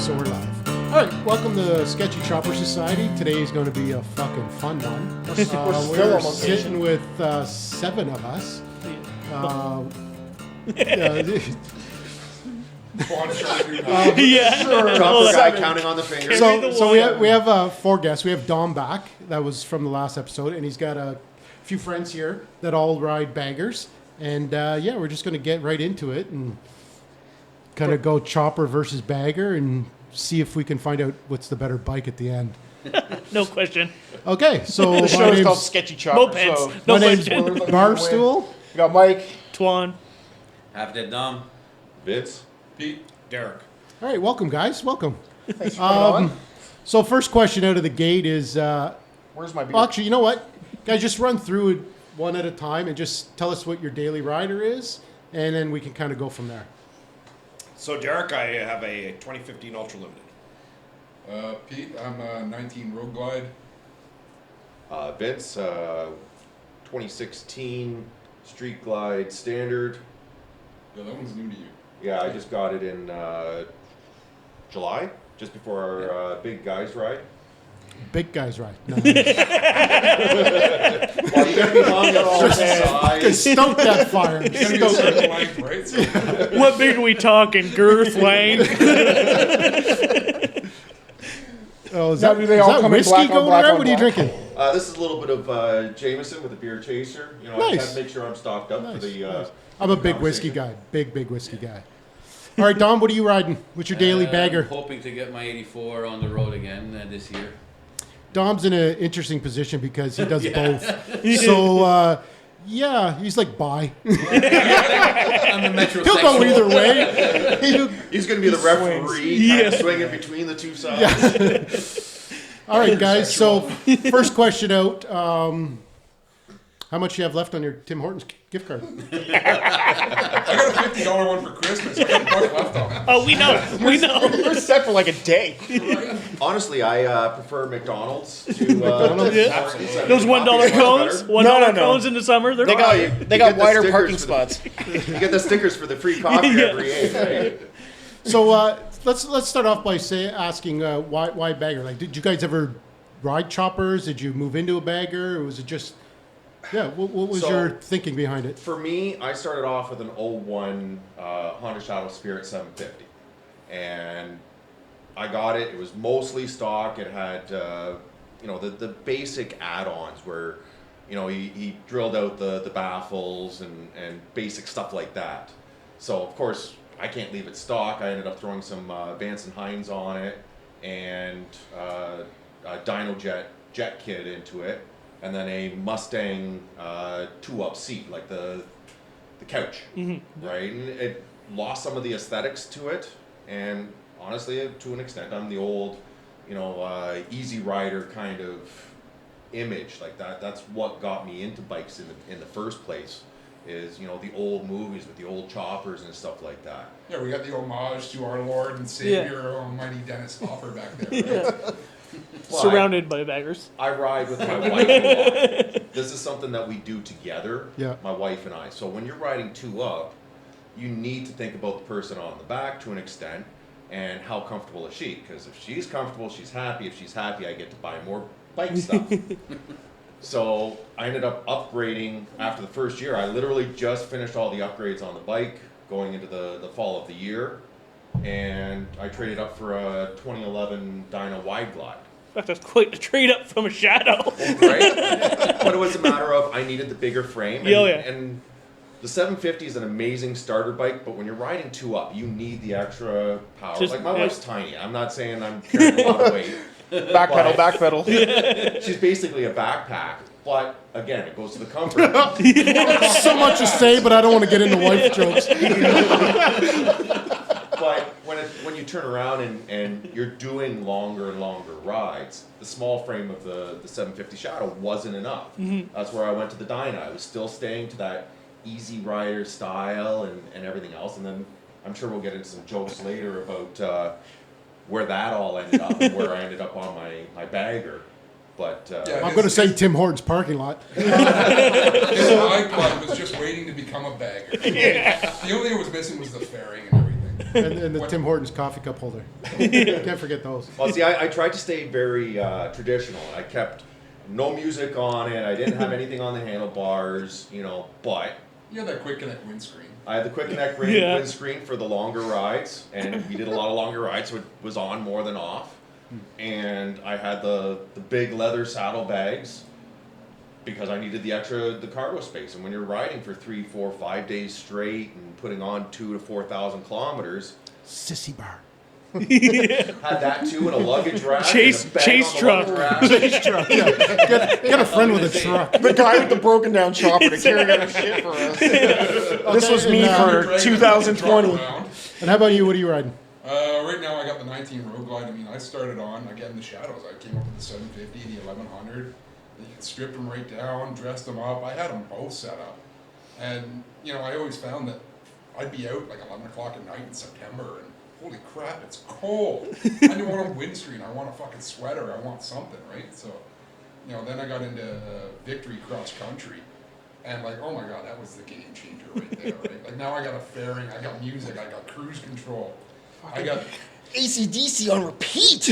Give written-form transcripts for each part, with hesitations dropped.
So we're live. All right, welcome to Sketchy Chopper Society. Today is going to be a fucking fun one. We're still on We're location. sitting with 7 of us. Chopper guy counting on the fingers. So we have 4 guests. We have Dom back. That was from the last episode, and he's got a few friends here that all ride baggers. And yeah, we're just going to get right into it and kind of go chopper versus bagger and see if we can find out what's the better bike at the end. No question. Okay, so The my show is name's, called Sketchy Chopper. Mopeds. So No my name's question. Barstool. we got Mike. Twan. Half Dead Dom. Vince. Pete. Derek. All right, welcome, guys. Welcome. Thanks for coming on. So first question out of the gate is, Where's my beer? well, actually, you know what? Guys, just run through it one at a time and just tell us what your daily rider is, and then we can kind of go from there. So Derek, I have a 2015 Ultra Limited. Pete, I'm a 19 Road Glide. Vince. 2016 Street Glide Standard. Yeah, that one's new to you. Yeah, I just got it in July, just before our big guys ride. Big guys ride. No. Well, you gotta be long enough for size. Stoke that fire. It's gonna be a certain length, right? So, What big are we talking? Girth, length? Oh, is Now, that, do they is all that come in whiskey black on going black around? on What are you black? drinking? This is a little bit of Jameson with a beer chaser. You know, I Nice. had to make sure I'm stocked up for Nice, the. nice. I'm a big whiskey guy. Big whiskey guy. All right, Dom, what are you riding? What's your daily bagger? I'm hoping to get my 84 on the road again this year. Dom's in an interesting position because he does both. So, yeah, he's like, bye. I'm a metrosexual. He'll go either way. He's going to be the referee, kind of swinging between the two sides. All right, guys. So, first question out. How much you have left on your Tim Hortons gift card? I got a $50 one for Christmas. I got $1 left on it. Oh, we know. We know. We're set for like a day. Honestly, I prefer McDonald's to McDonald's? Yeah. Hortons. Those $1 cones? $1 No. cones in the summer? They're They fine. got you they got get the wider stickers parking for the- spots. You get the stickers for the free coffee every day, right? So, let's start off by asking why bagger? Like, did you guys ever ride choppers? Did you move into a bagger, or was it just? Yeah, what was So- your thinking behind it? For me, I started off with an 01 Honda Shadow Spirit 750. And I got it. It was mostly stock. It had, the basic add-ons where, he drilled out the baffles and basic stuff like that. So, of course, I can't leave it stock. I ended up throwing some Vance and Hines on it and a Dyno jet kit into it. And then a Mustang 2-up seat, like the couch, right? And it lost some of the aesthetics to it, and honestly, to an extent, I'm the old, easy rider kind of image, like that. That's what got me into bikes in the first place. Is the old movies with the old choppers and stuff like that. Yeah, we got the homage to our Lord and Savior, Almighty Dennis Hopper back there. Right? But Surrounded by baggers. I ride with my wife a lot. This is something that we do together, Yeah. my wife and I. So when you're riding 2-up, you need to think about the person on the back to an extent, and how comfortable is she? Because if she's comfortable, she's happy. If she's happy, I get to buy more bike stuff. So I ended up upgrading after the first year. I literally just finished all the upgrades on the bike going into the fall of the year. And I traded up for a 2011 Dyna Wide Glide. That's quite a trade up from a Shadow. Right? But it was a matter of I needed the bigger frame. And, Yeah, yeah. and the 750 is an amazing starter bike, but when you're riding 2-up, you need the extra power. Just- like my yeah. wife's tiny. I'm not saying I'm carrying a lot of weight. Back pedal. She's basically a backpack. But again, it goes to the comfort. So much to say, but I don't want to get into wife jokes. But when you turn around and you're doing longer and longer rides, the small frame of the 750 Shadow wasn't enough. That's where I went to the Dyna. I was still staying to that easy rider style and everything else. And then I'm sure we'll get into some jokes later about where that all ended up and where I ended up on my bagger. But Yeah. I'm going to say Tim Hortons parking lot. His iPod was just waiting to become a bagger. The only thing it was missing was the fairing and everything. and the Tim Hortons coffee cup holder. Can't forget those. Well, see, I tried to stay very traditional. I kept no music on it. I didn't have anything on the handlebars, but You have that quick connect windscreen. I had the quick connect Yeah. windscreen for the longer rides, and we did a lot of longer rides, so it was on more than off. And I had the big leather saddlebags because I needed the cargo space. And when you're riding for 3, 4, 5 days straight and putting on 2,000 to 4,000 kilometers, Sissy bar. had that too in a luggage rack. Chase- and a bag chase on the truck. luggage rack. Get a friend with a truck. The guy with the broken down chopper to carry out shit for us. This was me and, for 2020. And how about you? What are you riding? Right now I got the 19 Road Glide. I mean, I started on, again, the Shadows. I came up with the 750, the 1100. You could strip them right down, dressed them up. I had them both set up. And, I always found that I'd be out like 11 o'clock at night in September and holy crap, it's cold. I don't want a windscreen. I want a fucking sweater. I want something, right? So, then I got into Victory cross country. And like, oh my God, that was the game changer right there, right? Like now I got a fairing, I got music, I got cruise control. I got AC/DC on repeat.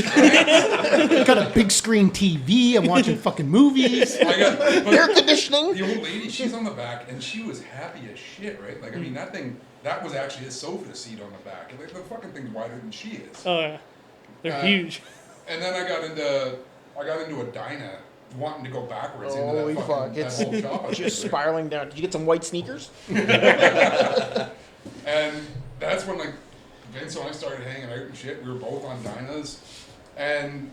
Got a big screen TV. I'm watching fucking movies. I got Air conditioning. the old lady, she's on the back, and she was happy as shit, right? Like, I mean, that was actually a sofa seat on the back. And the fucking thing's wider than she is. Oh yeah, they're Uh, huge. And then I got into a Dyna, wanting to go backwards Holy into fuck, that it's whole chopper. just spiraling down. Did you get some white sneakers? And that's when like Vince and I started hanging out and shit. We were both on Dynas, and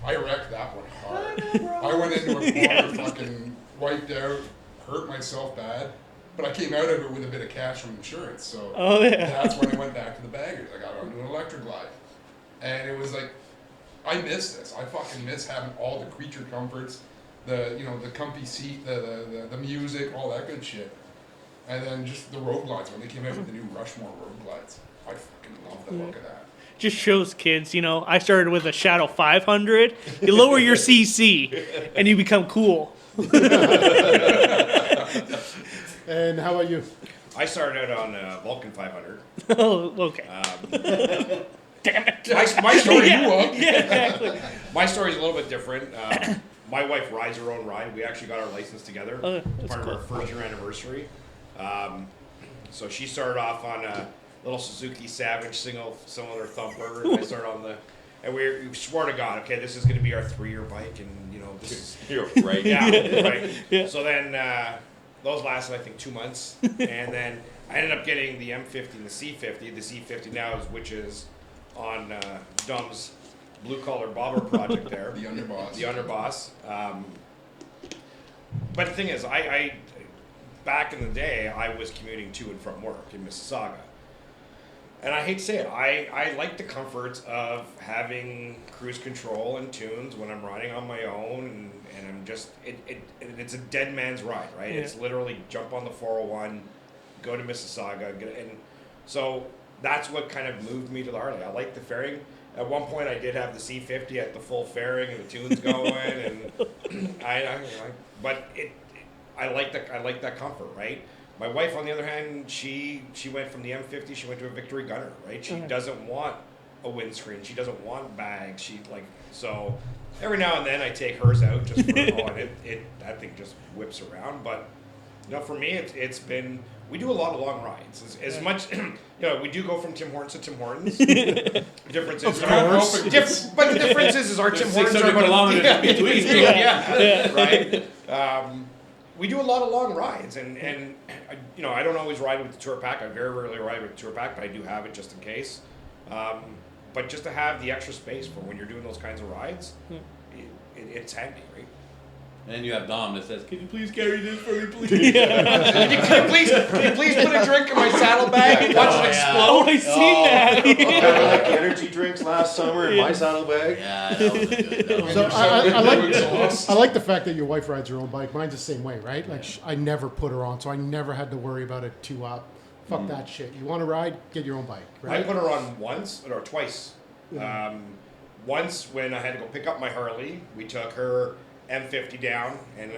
I wrecked that one hard. I went into a corner, fucking wiped out, hurt myself bad, but I came out of it with a bit of cash from insurance. So Oh yeah. that's when I went back to the baggers. I got onto an electric glide, and it was like, I miss this. I fucking miss having all the creature comforts, the comfy seat, the music, all that good shit. And then just the road glides when they came out with the new Rushmore road glides. I fucking love the look of that. Just shows kids, I started with a Shadow 500. You lower your CC, and you become cool. And how about you? I started out on Vulcan 500. Oh, okay. Damn it. My story, Yeah, exactly. my story is a little bit different. My wife rides her own ride. We actually got our license together, Oh, that's part cool. of our first year anniversary. So she started off on a little Suzuki Savage cylinder thumper, and I started on and we swore to God, okay, this is going to be our 3-year bike, and this is You're right. yeah, right. Yeah. So then those lasted, I think, 2 months, and then I ended up getting the M50 and the C50. The C50 now which is on Dom's blue collar bobber project there. The underboss. The underboss. But the thing is, I back in the day, I was commuting to and from work in Mississauga. And I hate to say it, I like the comforts of having cruise control and tunes when I'm riding on my own, and I'm just, it's a dead man's ride, right? Yeah. It's literally jump on the 401, go to Mississauga, and so that's what kind of moved me to the Harley. I like the fairing. At one point, I did have the C50 at the full fairing and the tunes going, and I like that comfort, right? My wife, on the other hand, she went from the M50, she went to a Victory Gunner, right? She doesn't want a windscreen, she doesn't want bags, so every now and then I take hers out just for and that thing just whips around, but for me it's been, we do a lot of long rides. As much, we do go from Tim Hortons to Tim Hortons. Difference is, but the difference is our Tim Hortons are 600 about kilometers in between. yeah, right. We do a lot of long rides, and I don't always ride with the tour pack. I very rarely ride with the tour pack, but I do have it just in case. But just to have the extra space for when you're doing those kinds of rides, it's handy, right? And then you have Dom that says, "Can you please carry this for me, please?" Can you please put a drink in my saddlebag and watch it explode? Oh, I seen that. Remember like the energy drinks last summer in my saddlebag? Yeah, that was good. That was So good. I like the fact that your wife rides her own bike. Mine's the same way, right? Like I never put her on, so I never had to worry about it too up. Fuck that shit. You want to ride? Get your own bike, I right? put her on once or twice. Once when I had to go pick up my Harley, we took her M50 down, and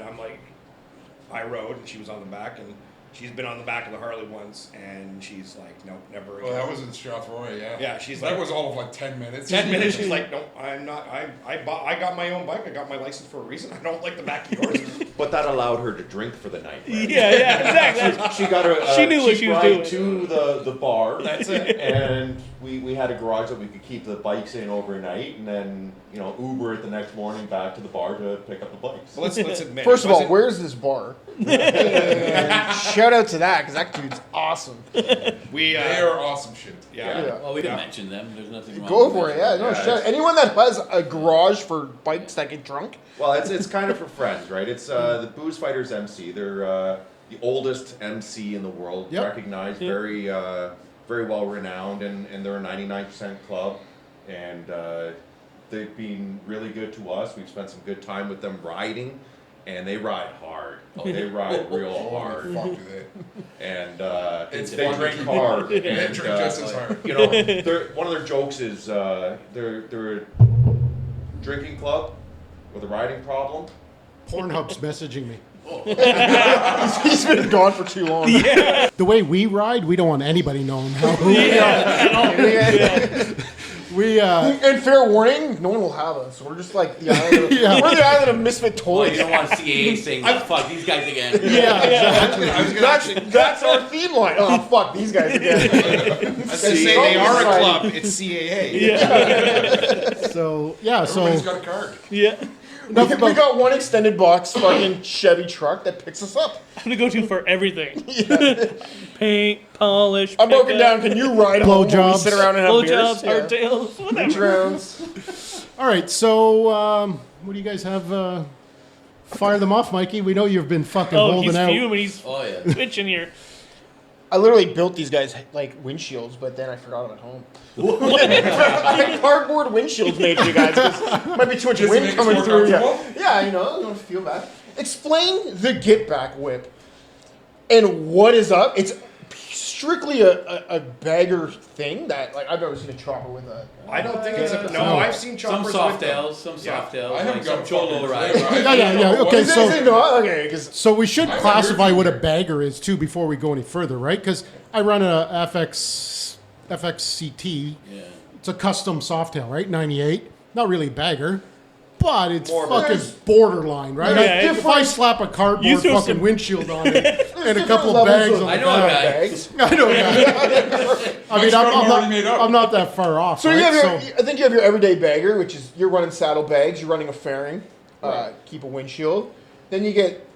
I rode, and she was on the back, and She's been on the back of the Harley once, and she's like, nope, never again. Well, that was in Strathroy, yeah. Yeah, she's that like- was all of like 10 minutes. 10 minutes, she's like, nope, I'm not. I got my own bike. I got my license for a reason. I don't like the back of yours. But that allowed her to drink for the night. Right? Yeah, exactly. She got a She knew what cheap she was ride doing. to the bar. That's it. And we had a garage that we could keep the bikes in overnight, and then Uber it the next morning back to the bar to pick up the bikes. Well, let's admit. First it of all, wasn't- where's this bar? Shout out to that, because that dude's awesome. we? They are awesome shit. Yeah. Yeah. Well, we can Yeah. mention them. There's nothing wrong. Go with for it, yeah. No, Yeah, shout it's- anyone that has a garage for bikes that get drunk. Well, it's kind of for friends, right? It's the Booze Fighters MC. They're the oldest MC in the world, Yep. recognized, very very well renowned, and they're a 99% club, and they've been really good to us. We've spent some good time with them riding, and they ride hard. They ride real Holy hard, fuck, do they? and It's they fun. drink hard. They and, drink just as hard. One of their jokes is they're a drinking club with a riding problem. Pornhub's messaging me. He's been gone for too long. The way we ride, we don't want anybody knowing how we And fair warning, no one will have us. We're just like the island of, Yeah. we're the island of misfit Well, toys. you don't want CAA saying, fuck these guys again. exactly. I was gonna actually. That's our theme line. Oh fuck these guys again. I was gonna say they are a club. It's CAA. So Everybody's got a card. Yeah. enough We about got one extended box fucking Chevy truck that picks us up. I'm gonna go to for everything. Paint, polish. I'm broken pickup, down. Can you ride home while we Blowjobs. sit around and have blowjobs, beers? hardtails, whatever. Rounds. All right, so what do you guys have? Fire them off, Mikey. We know you've been fucking Oh, holding he's out. fuming. He's Oh, yeah. twitching here. I literally built these guys like windshields, but then I forgot them at home. I had cardboard windshields made for you guys. 'Cause might be too much Just to wind make us coming more through. Yeah, comfortable? yeah, you don't feel bad. Explain the get back whip and what is up. It's strictly a bagger thing that like I've never seen a chopper with a. I don't think it's a. No, No. I've seen Some choppers soft with them. tails, some soft tails, I haven't like some got cholo fucking riders. Yeah, okay, Is so- it not? Okay, because So we should I classify wonder what if a you- bagger is too before we go any further, right? Because I run a FXCT. Yeah. It's a custom softtail, right? 98. Not really a bagger, but it's More fucking there's- borderline, right? Yeah, If I slap a cardboard You throw fucking some- windshield on it and a couple different of bags levels on of I the know a back, guy. bags. I know that. I mean, Mike's got them already made up. I'm not that far off. So right? you have your, I think you have your everyday bagger, which is you're running saddlebags, you're running a fairing, keep a windshield. Then you get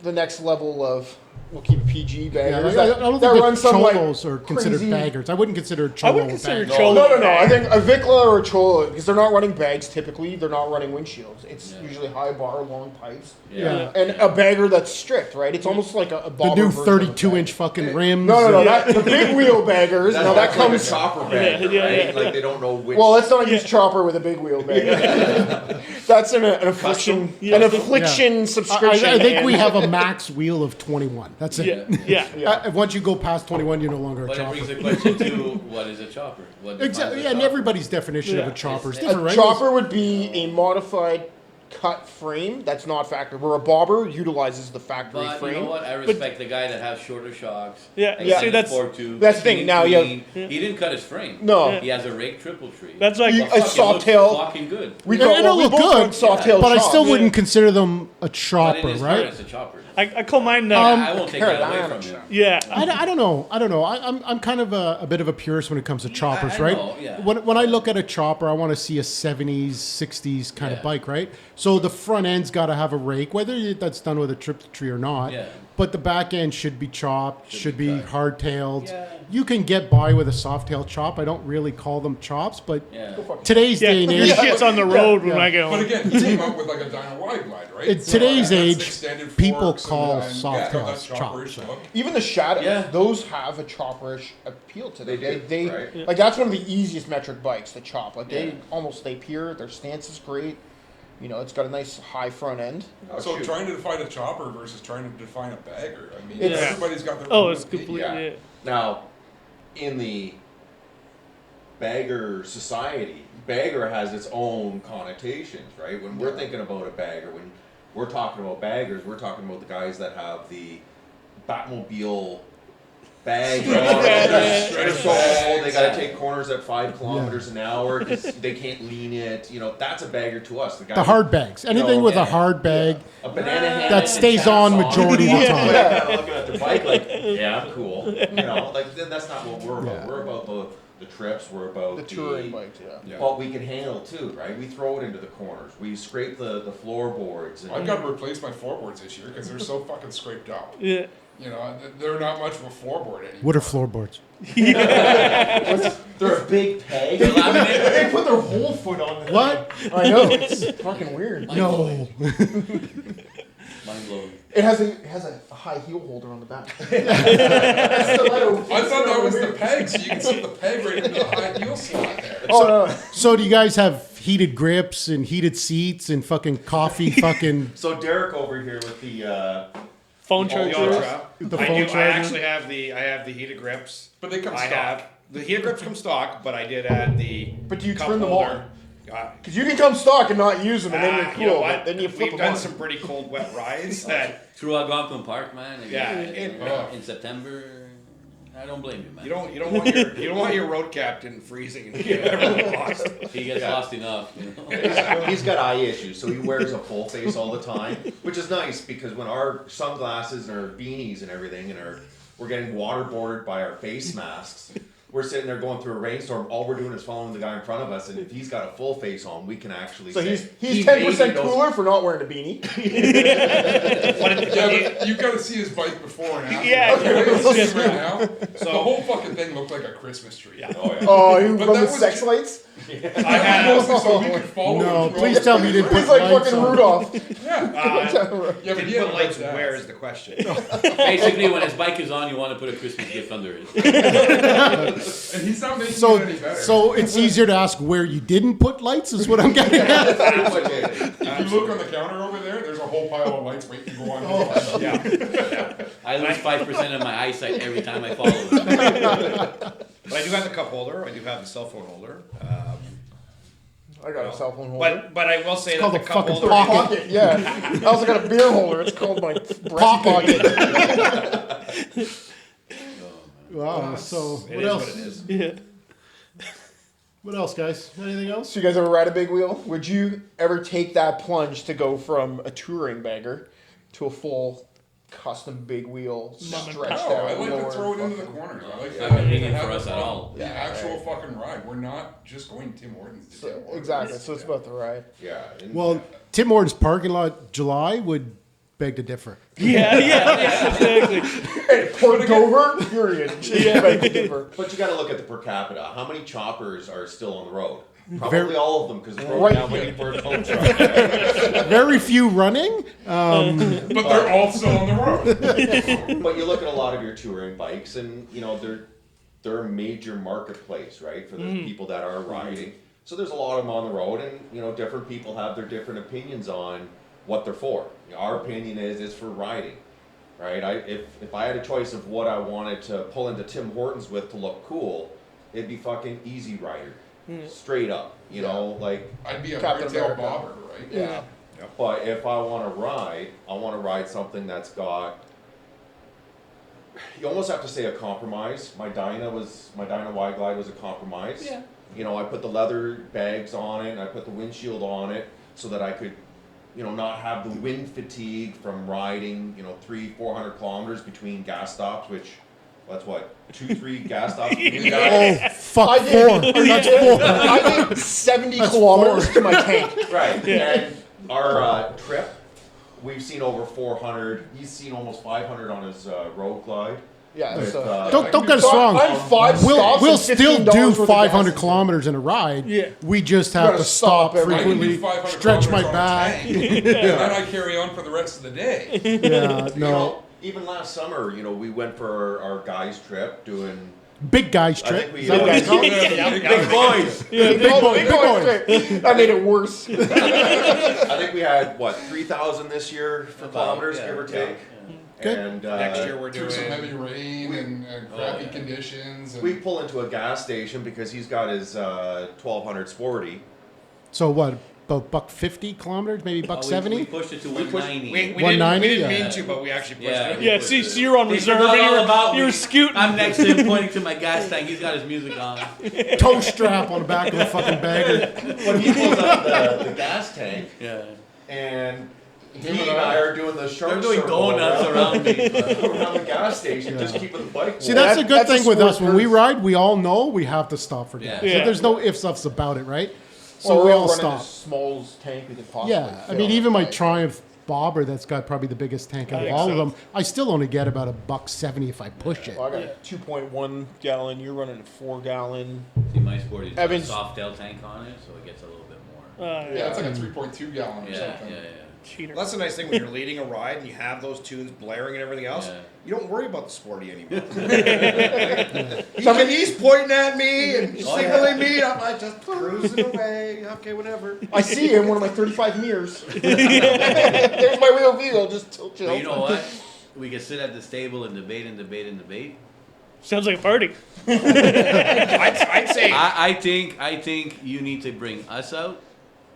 the next level of we'll keep PG Yeah, baggers I that, don't that think run that some like cholos are considered crazy- baggers. I wouldn't consider a I cholo would consider a bagger. cholo. No, I think a Vikla or a Chola because they're not running bags typically. They're not running windshields. It's Yeah. usually high bar, long pipes, Yeah. and a bagger that's stripped. Right? It's almost like a The bobber new version of a 32-inch bag. fucking rims. No. and- That, the big wheel baggers. That's No, that like comes. a chopper bagger, Yeah, right? yeah. Like they don't know which. Well, let's not use chopper with a big wheel bagger. That's an affliction. An affliction subscription. I think we and- have a max wheel of 21. That's it. Yeah. Once you go past 21, you're no longer a But it chopper. brings the question to what is a chopper? What defines Exactly. a Yeah, and chopper? everybody's definition of a Yeah. chopper is A different, A right? chopper would be a modified cut frame that's not factory. Where a bobber utilizes the factory But frame. you know what? I respect the guy that has shorter shocks. Yeah, that yeah. can See, that's- afford to. that's the thing, clean, now you have- clean. He didn't cut his frame. No. Yeah. He has a rake triple tree. That's like You- But fuck, a it soft looks tail- fucking good. We It'll we look both good, want soft tail but I chops. still Yeah. wouldn't consider them a But chopper, in his heart, right? it's a chopper. I call mine. I won't take that away Carolina from him. Yeah. I don't know. I'm kind of a bit of a purist when it comes to choppers, I right? know, yeah. When I look at a chopper, I want to see a 70s, 60s kind of Yeah. bike, right? So the front end's got to have a rake, whether that's done with a triple tree or not. Yeah. But the back end should be chopped, should be cut. hard-tailed. Yeah. You can get by with a soft-tail chop. I don't really call them chops, but Yeah. today's Yeah, day and your age, shit's on the road when yeah. I get home. But again, he came up with like a dyno wide glide, right? In today's that's age, extended people forks call and soft yeah, tails that's chopperish chops. look. Even the shadows, Yeah. those have a chopperish appeal to them. They do, right? Like that's one of the easiest metric bikes to chop. Like Yeah. they almost stay pure. Their stance is great. You know, it's got a nice high front end. Oh, So shoot. trying to define a chopper versus trying to define a bagger. I mean, It's- everybody's got their Oh, own it's opinion. completely. Yeah. Yeah. Now, in the bagger society, bagger has its own connotations, right? When we're thinking about a bagger, when we're talking about baggers, we're talking about the guys that have the Batmobile bag. They're so old, they gotta take corners at 5 kilometers an hour because they can't lean it. You know, that's a bagger to us. The hard bags. Anything with a hard bag. A banana hammock That stays on majority of the time. Yeah, looking at their bike like, yeah, I'm cool. You know, like then that's not what we're about. Yeah. We're about the trips. We're about The touring bikes, yeah. what we can handle too, right? We throw it into the corners. We scrape the floorboards. And I've got to replace my floorboards this year because they're so fucking scraped up. Yeah. You know, they're not much of a floorboard anymore. What are floorboards? they're a big peg. They put their whole foot on the What? I know, it's fucking weird. No. Mind blowing. It has a high heel holder on the back. I thought that was the peg, so you can slip the peg right into the high heel slot there. So do you guys have heated grips and heated seats and fucking coffee fucking... So Derek over here with the Phone The charger. Ultra. The I phone do. I charger. actually have the heated grips. But they come I stock. have the heated grips come stock, but I did add the. But do you cup turn them holder. Because you can come stock and not use them, and then you're cool. You know but what? then you flip We've them done on. some pretty cold, wet rides that Through Algonquin Park, man. Yeah, In September. I don't blame you, man. you don't want your road captain freezing and get everyone lost. He gets lost enough, you know. he's got eye issues, so he wears a full face all the time, which is nice because when our sunglasses and our beanies and everything we're getting waterboarded by our face masks. We're sitting there going through a rainstorm. All we're doing is following the guy in front of us, and if he's got a full face on, we can actually. So say, he's he 10% maybe knows- cooler for not wearing a beanie. Yeah, but you've got to see his bike before and after. Yeah. Okay, let's see him right now. So- The whole fucking thing looked like a Christmas tree. Yeah. Oh yeah. Oh, you But run that the was- sex lights? I have. Mostly so we could follow No, him through please all tell the- me you didn't put He's like lights fucking on. Rudolph. Yeah, Yeah, but Did he you had put lights like where that. is the question? Basically, when his bike is on, you want to put a Christmas gift under it. And he's not making So, it any better. so it's easier to ask where you didn't put lights is what I'm getting at. Pretty much it. if you look on the counter over there, there's a whole pile of lights waiting to go on. Yeah. I lose 5% of my eyesight every time I follow him. But I do have the cup holder. I do have the cell phone holder. I got a cell phone holder. But I will say that called the a cup fucking holder. pocket. Yeah. I also got a beer holder. It's called my breast Pocket. pocket. Wow. So It what is else? what it is. Yeah. What else, guys? Anything else? So you guys ever ride a big wheel? Would you ever take that plunge to go from a touring bagger to a full custom big wheel stretched No, out? I like to lower throw it into the fucking- corners. I like It's to not convenient have for the us at fun- all. The Yeah, actual right. fucking ride. We're not just going Tim Hortons to Tim Hortons. Exactly. So it's about the ride. Yeah. and- Well, Tim Hortons parking lot July would beg to differ. Yeah, exactly. Hey, Port Dover, period. Beg to differ. But you got to look at the per capita. How many choppers are still on the road? Probably Very- all of them because it's broken Right. down waiting for a tow truck. Very few running. But they're all still on the road. But you look at a lot of your touring bikes, and you know they're a major marketplace, right, for the people that are riding. So there's a lot of them on the road, and you know different people have their different opinions on what they're for. Our opinion is it's for riding, right? If I had a choice of what I wanted to pull into Tim Hortons with to look cool, it'd be fucking Easy Rider, straight up. You know, like. I'd be a Captain hardtail America. bobber, right? Yeah. But if I want to ride something that's got. You almost have to say a compromise. My Dyna Wide Glide was a compromise. Yeah. You know, I put the leather bags on it, and I put the windshield on it, so that I could, you know, not have the wind fatigue from riding, you know, 300-400 kilometers between gas stops, which. That's what 2-3 gas stops. between you guys? Oh, fuck, I four. did. That's four. I did 70 That's kilometers four. to my tank. Right. And our trip, we've seen over 400. He's seen almost 500 on his road glide. Yeah. With, So. Don't get us So wrong. I'm 5 stops We'll and still $15 do worth of 500 gas. kilometers in a ride. Yeah. We just have gotta to stop stop every- I can do frequently, 500 stretch my kilometers on a back. tank, and then I carry on for the rest of the day. Yeah, You no. know, even last summer, you know, we went for our guys trip doing. Big guys I trip. think we. Is that what it's called? Big boys. Yeah, big Oh, boy, big big boy boy. straight. That made it worse. I think we had what 3,000 this year for About, kilometers, yeah. give or take. Good. And Next year we're Through some doing. heavy rain and crappy conditions. And we pull into a gas station because he's got his 1200 Sporty. So what? about $150 kilometers, maybe We $170. pushed it to We 190. didn't, 190, we didn't yeah. mean to, but we actually pushed Yeah. it. Yeah, see, so you're on They reserve forgot and all about you're me. scooting. I'm next to him pointing to my gas tank. He's got his music on. Toe strap on the back of the fucking bagger. When he pulls up the gas tank, Yeah. and he and I are doing the shark They're doing circle donuts around me. around the gas station, just keeping the bike See, warm. that's a good That's a thing with sport us. When we first. ride, we all know we have to stop for gas. Yeah. So Yeah. there's no ifs, ups about it, right? So Well, we we're all running stop. the smallest tank we could possibly. Yeah, I fill. mean, even my Like, Triumph Bobber, that's got probably the biggest tank out of think all so. of them. I still only get about $1.70 if I push it. Well, I got a 2.1 gallon. You're running a 4 gallon. See, my Sporty's got a Evans- soft tail tank on it, so it gets a little bit more. Yeah, it's like a 3.2 gallon or Yeah, something. yeah. Cheater. Well, that's the nice thing when you're leading a ride and you have those tunes blaring and everything else. Yeah. You don't worry about the Sporty anymore. He's pointing at me and signaling me. I'm like just cruising away. Okay, whatever. I see you in one of my 35 mirrors. There's my rear view. I'll just tilt you. But you know what? We could sit at this table and debate and debate and debate. Sounds like a party. I'd say I think you need to bring us out,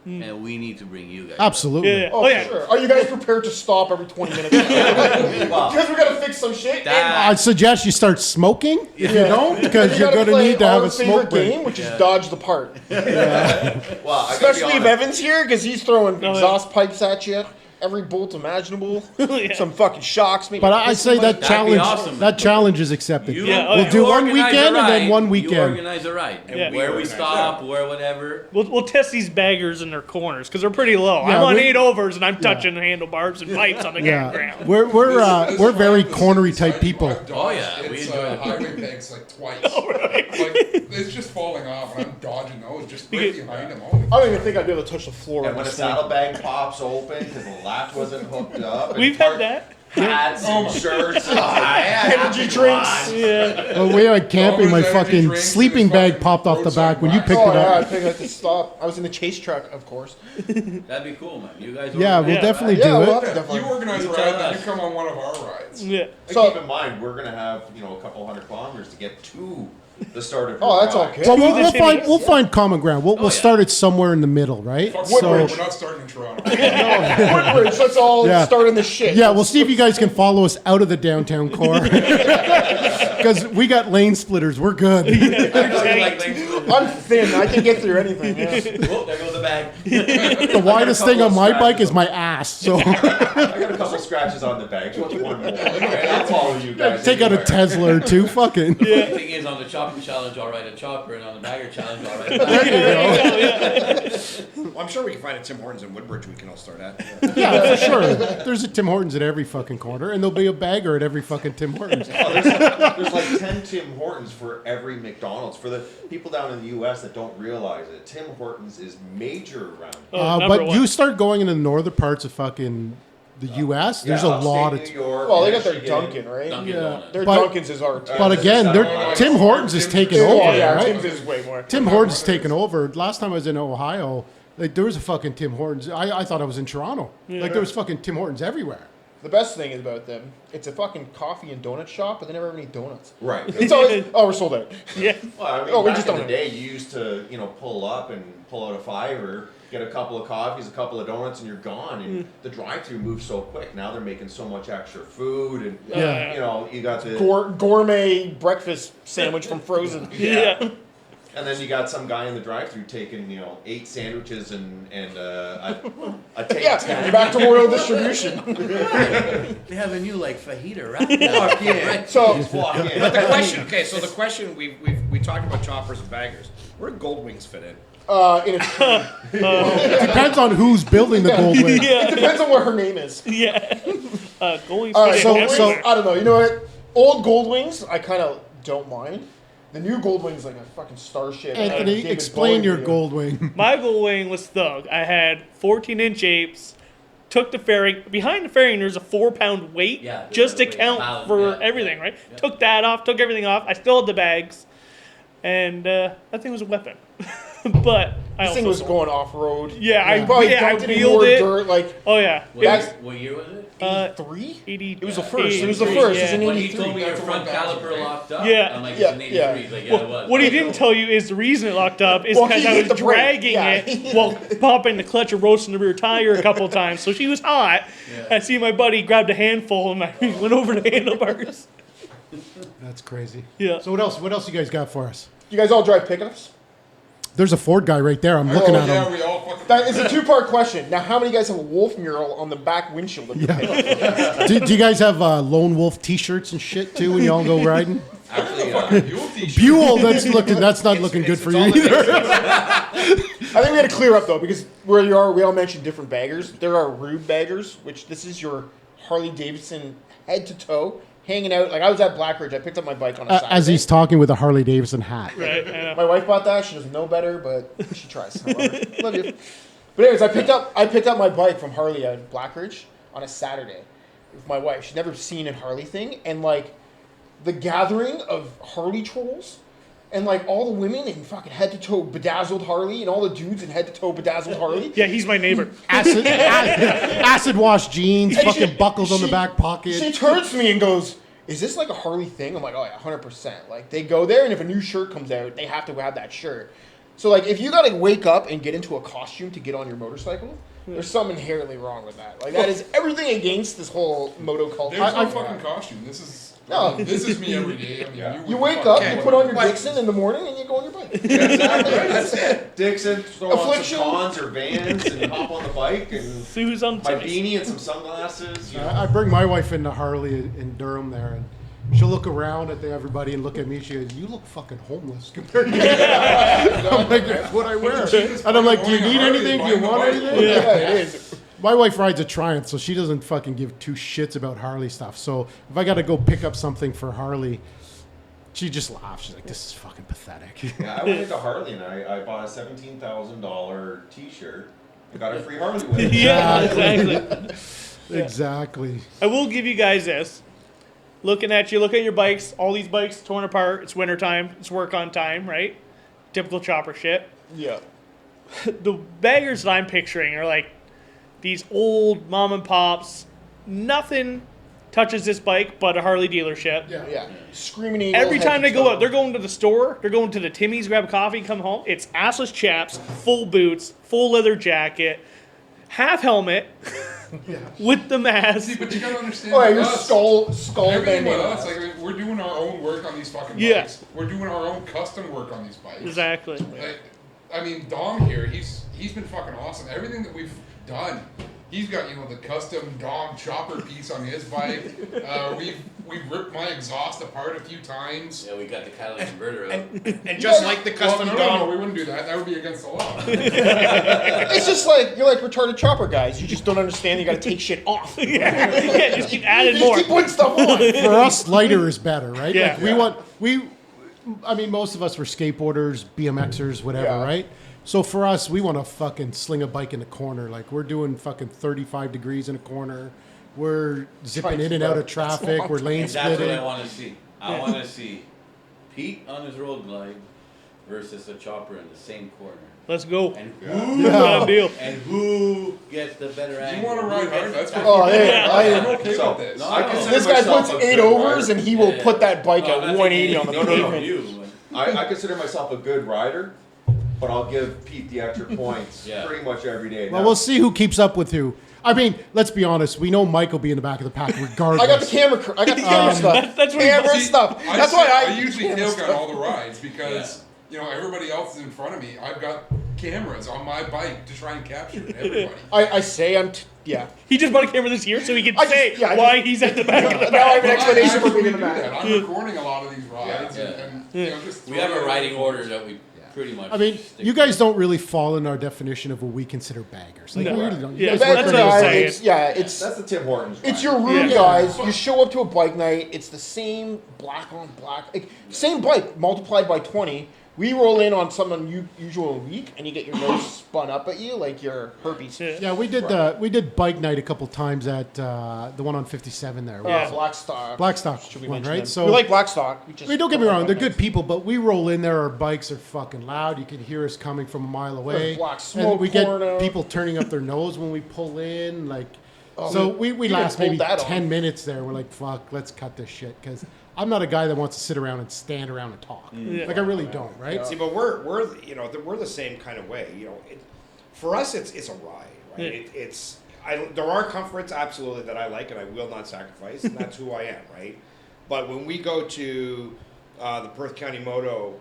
and we need to bring you guys. Absolutely. Yeah. Oh, Oh, yeah. sure. Are you guys prepared to stop every 20 minutes? Because we gotta fix some shit. That- I'd suggest you start smoking if you Yeah. don't, because You you're gotta going to play need to have our a smoke favorite break. game, which is dodge the part. Well, I gotta be Especially if honest. Evan's here, because he's throwing yeah. exhaust pipes at you, every bolt imaginable, Yeah. some fucking shocks. Maybe But I say that That'd be challenge, awesome. that challenge is accepted. You, Yeah, oh, we'll yeah. do you one organize weekend a and then ride, one You weekend. organize a ride. Yeah. Where we organize, stop, where whatever. We'll test these baggers in their corners because they're pretty low. Yeah, I'm on we- 8 overs and I'm touching handlebars and pipes on the Yeah, ground. we're very This cornery is type inside people. I've dodged Oh, yeah, we It's enjoy the highway pegs like twice. Oh, Like it's just falling off, and I'm dodging those just right behind him. Oh, I don't even think I'd be able to touch the floor. And on when a this thing. saddlebag pops open because the latch wasn't hooked up. and We've had that. Hats and shirts. And Energy drinks. Yeah. When we went camping, my Always energy fucking drinks sleeping and bag fucking popped off the roadside back when you wax. picked Oh it yeah, I up. think I had to stop. I was in the chase truck, of course. That'd be cool, man. You guys. Yeah, we'll organize a definitely ride. do Yeah, it. well, Yeah, definitely. you organize a You ride, tell then you us. come on one of our rides. Yeah. So- keep in mind, we're gonna have a couple hundred kilometers to get to the start of. Oh, your that's ride. okay. Well, To we'll, the we'll find cities. we'll find common ground. We'll yeah. start it somewhere in the middle, right? Fuck So Woodbridge, we're not starting in Toronto. Woodbridge, let's all Yeah. start in the shit. yeah, we'll see if you guys can follow us out of the downtown core, because we got lane splitters. We're good. I'm thin. I can get through anything. Yeah. Oh, there goes the bag. The widest thing on my bike is my ass. So I got a couple scratches on the bag. Just one more. Alright, I'll follow you guys. take out a anywhere. Tesla or two. Fucking. The thing is, on the chopping challenge, I'll ride a chopper, and on the bagger challenge, I'll ride a bagger. well, I'm sure we can find a Tim Hortons in Woodbridge we can all start at. Yeah, for sure. There's a Tim Hortons at every fucking corner, and there'll be a bagger at every fucking Tim Hortons. Oh, there's like 10 Tim Hortons for every McDonald's. For the people down in the U.S. that don't realize it, Tim Hortons is major around here. Number But one. you start going into the northern parts of fucking the U.S. There's a upstate lot of. New York, Well, they got their Michigan. Dunkin', right? Dunkin' Yeah. Donuts. Their But- Dunkin's is art. But again, Tim Hortons is taking over, Oh yeah, right? Tim's is way more. Tim Hortons is taking over. Last time I was in Ohio, like there was a fucking Tim Hortons. I thought I was in Toronto. Like there was fucking Tim Hortons everywhere. The best thing is about them, it's a fucking coffee and donut shop, but they never have any donuts. Right. It's always, oh, we're sold out. Yeah. Well, I mean, Oh, we back just in don't the know. day, you used to, pull up and pull out a $5, get a couple of coffees, a couple of donuts, and you're gone. And the drive-through moves so quick. Now they're making so much extra food, and Yeah. you got the Gourmet breakfast sandwich from Frozen. Yeah. and then you got some guy in the drive-through taking 8 sandwiches and a take Yeah, 10. you're back to Royal Distribution. They have a new fajita right Walk in. So- Just walk in. But the question, okay, so the question we talked about choppers and baggers. Where do gold wings fit in? In a tree. Depends on who's building the gold wing. It depends on what her name is. Yeah. Goalies All right, fit so, in so everywhere. I don't know. You know what? Old Gold Wings, I kind of don't mind. The new Gold Wings like a fucking starship. Anthony, David explain Bowie your video. gold wing. My gold wing was thug. I had 14-inch apes. Took the fairing. Behind the fairing, there's a 4-pound weight Yeah, just to there's a weight, count balance, for yeah, everything, yeah, right? yeah. Took that off. Took everything off. I still had the bags, and that thing was a weapon. But I This thing also was going off road. Yeah, I dumped it in wheeled more it. dirt, like Oh yeah, What year was it? 83. 80. It was the first. It was the first. It was in When he 83. told me your That's front what I'm caliper saying. locked up, Yeah. I'm like, Yeah, it's an 83. yeah. He's like, yeah, it was. What he didn't tell you is the reason it locked up is Well, because he I hit was the brake, dragging yeah. it while popping the clutch and roasting the rear tire a couple times. So she was hot. Yeah. I see my buddy grabbed a handful and I went over the handlebars. That's crazy. Yeah. So what else? What else you guys got for us? You guys all drive pickups? There's a Ford guy right there. I'm looking at yeah, him. we all fucking. That is a two-part question. Now, how many of you guys have a wolf mural on the back windshield of your pickup? Do you guys have Lone Wolf T-shirts and shit too when y'all go riding? Actually, fucking Buell t-shirt. Buell, that's not looking good for you either. I think we had to clear up though, because where you are, we all mentioned different baggers. There are rude baggers, which this is your Harley Davidson head to toe, hanging out. Like I was at Blackridge, I picked up my bike on a Saturday. As he's talking with a Harley Davidson hat. Right. I know. My wife bought that. She doesn't know better, but she tries. I love her. Love you. But anyways, I picked up my bike from Harley at Blackridge on a Saturday with my wife. She'd never seen a Harley thing, and like the gathering of Harley trolls, and like all the women in fucking head to toe bedazzled Harley, and all the dudes in head to toe bedazzled Harley. Yeah, he's my neighbor. Acid wash jeans, And fucking buckles on the back She pocket. turns to me and goes, "Is this like a Harley thing?" I'm like, "Oh yeah, 100%." Like they go there, and if a new shirt comes out, they have to have that shirt. So like, if you gotta wake up and get into a costume to get on your motorcycle, there's something inherently wrong with that. Like that is everything against this whole moto culture. There's no fucking costume. This is. No. This is me every day. I mean, Yeah. You wouldn't wake fucking up, know you what put on your bike Dixon in the morning, and you go on your bike. That's it. Dixon, throw on Affliction. some Cons or Vans and hop on the bike and See who's on my tips. beanie and some sunglasses. You know. I bring my wife into Harley in Durham there, and she'll look around at everybody and look at me. She goes, "You look fucking homeless compared to me." I'm like, "That's what I wear." And I'm like, "Do you need anything? Do you want anything?" Yeah, it is. My wife rides a Triumph, so she doesn't fucking give two shits about Harley stuff. So if I got to go pick up something for Harley, she just laughs. She's like, "This is fucking pathetic." Yeah, I went into Harley and I bought a $17,000 T-shirt and got a free Harley with it. Yeah, exactly. Exactly. I will give you guys this. Looking at your bikes, all these bikes torn apart. It's wintertime. It's work on time, right? Typical chopper shit. Yeah. The baggers that I'm picturing are like these old mom and pops. Nothing touches this bike but a Harley dealership. Yeah. Screaming eagle. Every head time to they go toe. out, they're going to the store, they're going to the Timmy's, grab a coffee, come home. It's assless chaps, full boots, full leather jacket, half helmet, with the mask. See, but you gotta understand. Oh yeah, with your us, skull everything with bandana. us, like I mean, we're doing our own work on these fucking Yeah. bikes. We're doing our own custom work on these bikes. Exactly. Like, I mean, Dom here, he's been fucking awesome. Everything that we've done, he's got the custom Dom chopper piece on his bike. We've ripped my exhaust apart a few times. Yeah, we got the catalytic converter out. And just like the Well, custom no, Dom, we wouldn't do that. That would be against the law. It's just like you're like retarded chopper guys. You just don't understand. You got to take shit off. You Yeah, just keep adding just more. keep putting stuff on. For us, lighter is better, right? Yeah. Like I mean, most of us were skateboarders, BMXers, whatever, Yeah. right? So for us, we want to fucking sling a bike in the corner. Like we're doing fucking 35 degrees in a corner. We're zipping in and out of traffic. We're lane And that's what I splitting. want to see. I want to see Pete on his road glide versus a chopper in the same corner. Let's go. And Done deal. who gets the better angle? You want to ride hard? That's what Oh, yeah. I'm okay So, with this. No, I consider This guy myself puts a 8 good overs rider. and he will put that bike No, at I'm not 180 on the taking anything pavement. from you. I consider myself a good rider, but I'll give Pete the extra points Yeah. pretty much every day. Well, Now, we'll see who keeps up with who. I mean, let's be honest. We know Mike will be in the back of the pack regardless. I got the camera. I got the camera stuff. that's what he camera See, stuff. That's why I usually camera tail gun stuff. all the rides because everybody else is in front of me. I've got cameras on my bike to try and capture everybody. I say yeah. He just bought a camera this year so he can I just- say yeah, I why just- he's at the back of the Now I have an Well, explanation I for being actually in the do back. that. I'm recording a lot of these rides, Yeah. and just We have a throwing riding it- order that we pretty much. I mean, stick you guys don't really fall in our definition of what we consider baggers. Like, No. we really don't. You Yeah, guys that's work Back what pretty I was hard. saying. it's that's the Tim Hortons. it's ride. your rude Yeah. guys. You show up to a bike night. It's the same black on black, like, same bike multiplied by 20. We roll in on some unusual week, and you get your nose spun up at you like your herpes. Yeah, we did bike night a couple times at the one on 57 there. Blackstock. Blackstock Should we one, mention right? them? So we like Blackstock. We just don't get me don't wrong, like they're bike good nights. people, but we roll in there, our bikes are fucking loud. You can hear us coming from a mile away. There's black smoke and we get pouring out. people turning up their nose when we pull in. Like, Oh, so we we even last pulled maybe that on. 10 minutes there. We're like, fuck, let's cut this shit. Because I'm not a guy that wants to sit around and stand around and talk. Yeah. Like, I really don't, right? See, but we're the same kind of way. For us, it's a ride, right? Yeah. There are comforts absolutely that I like and I will not sacrifice, and that's who I am, right? But when we go to the Perth County Moto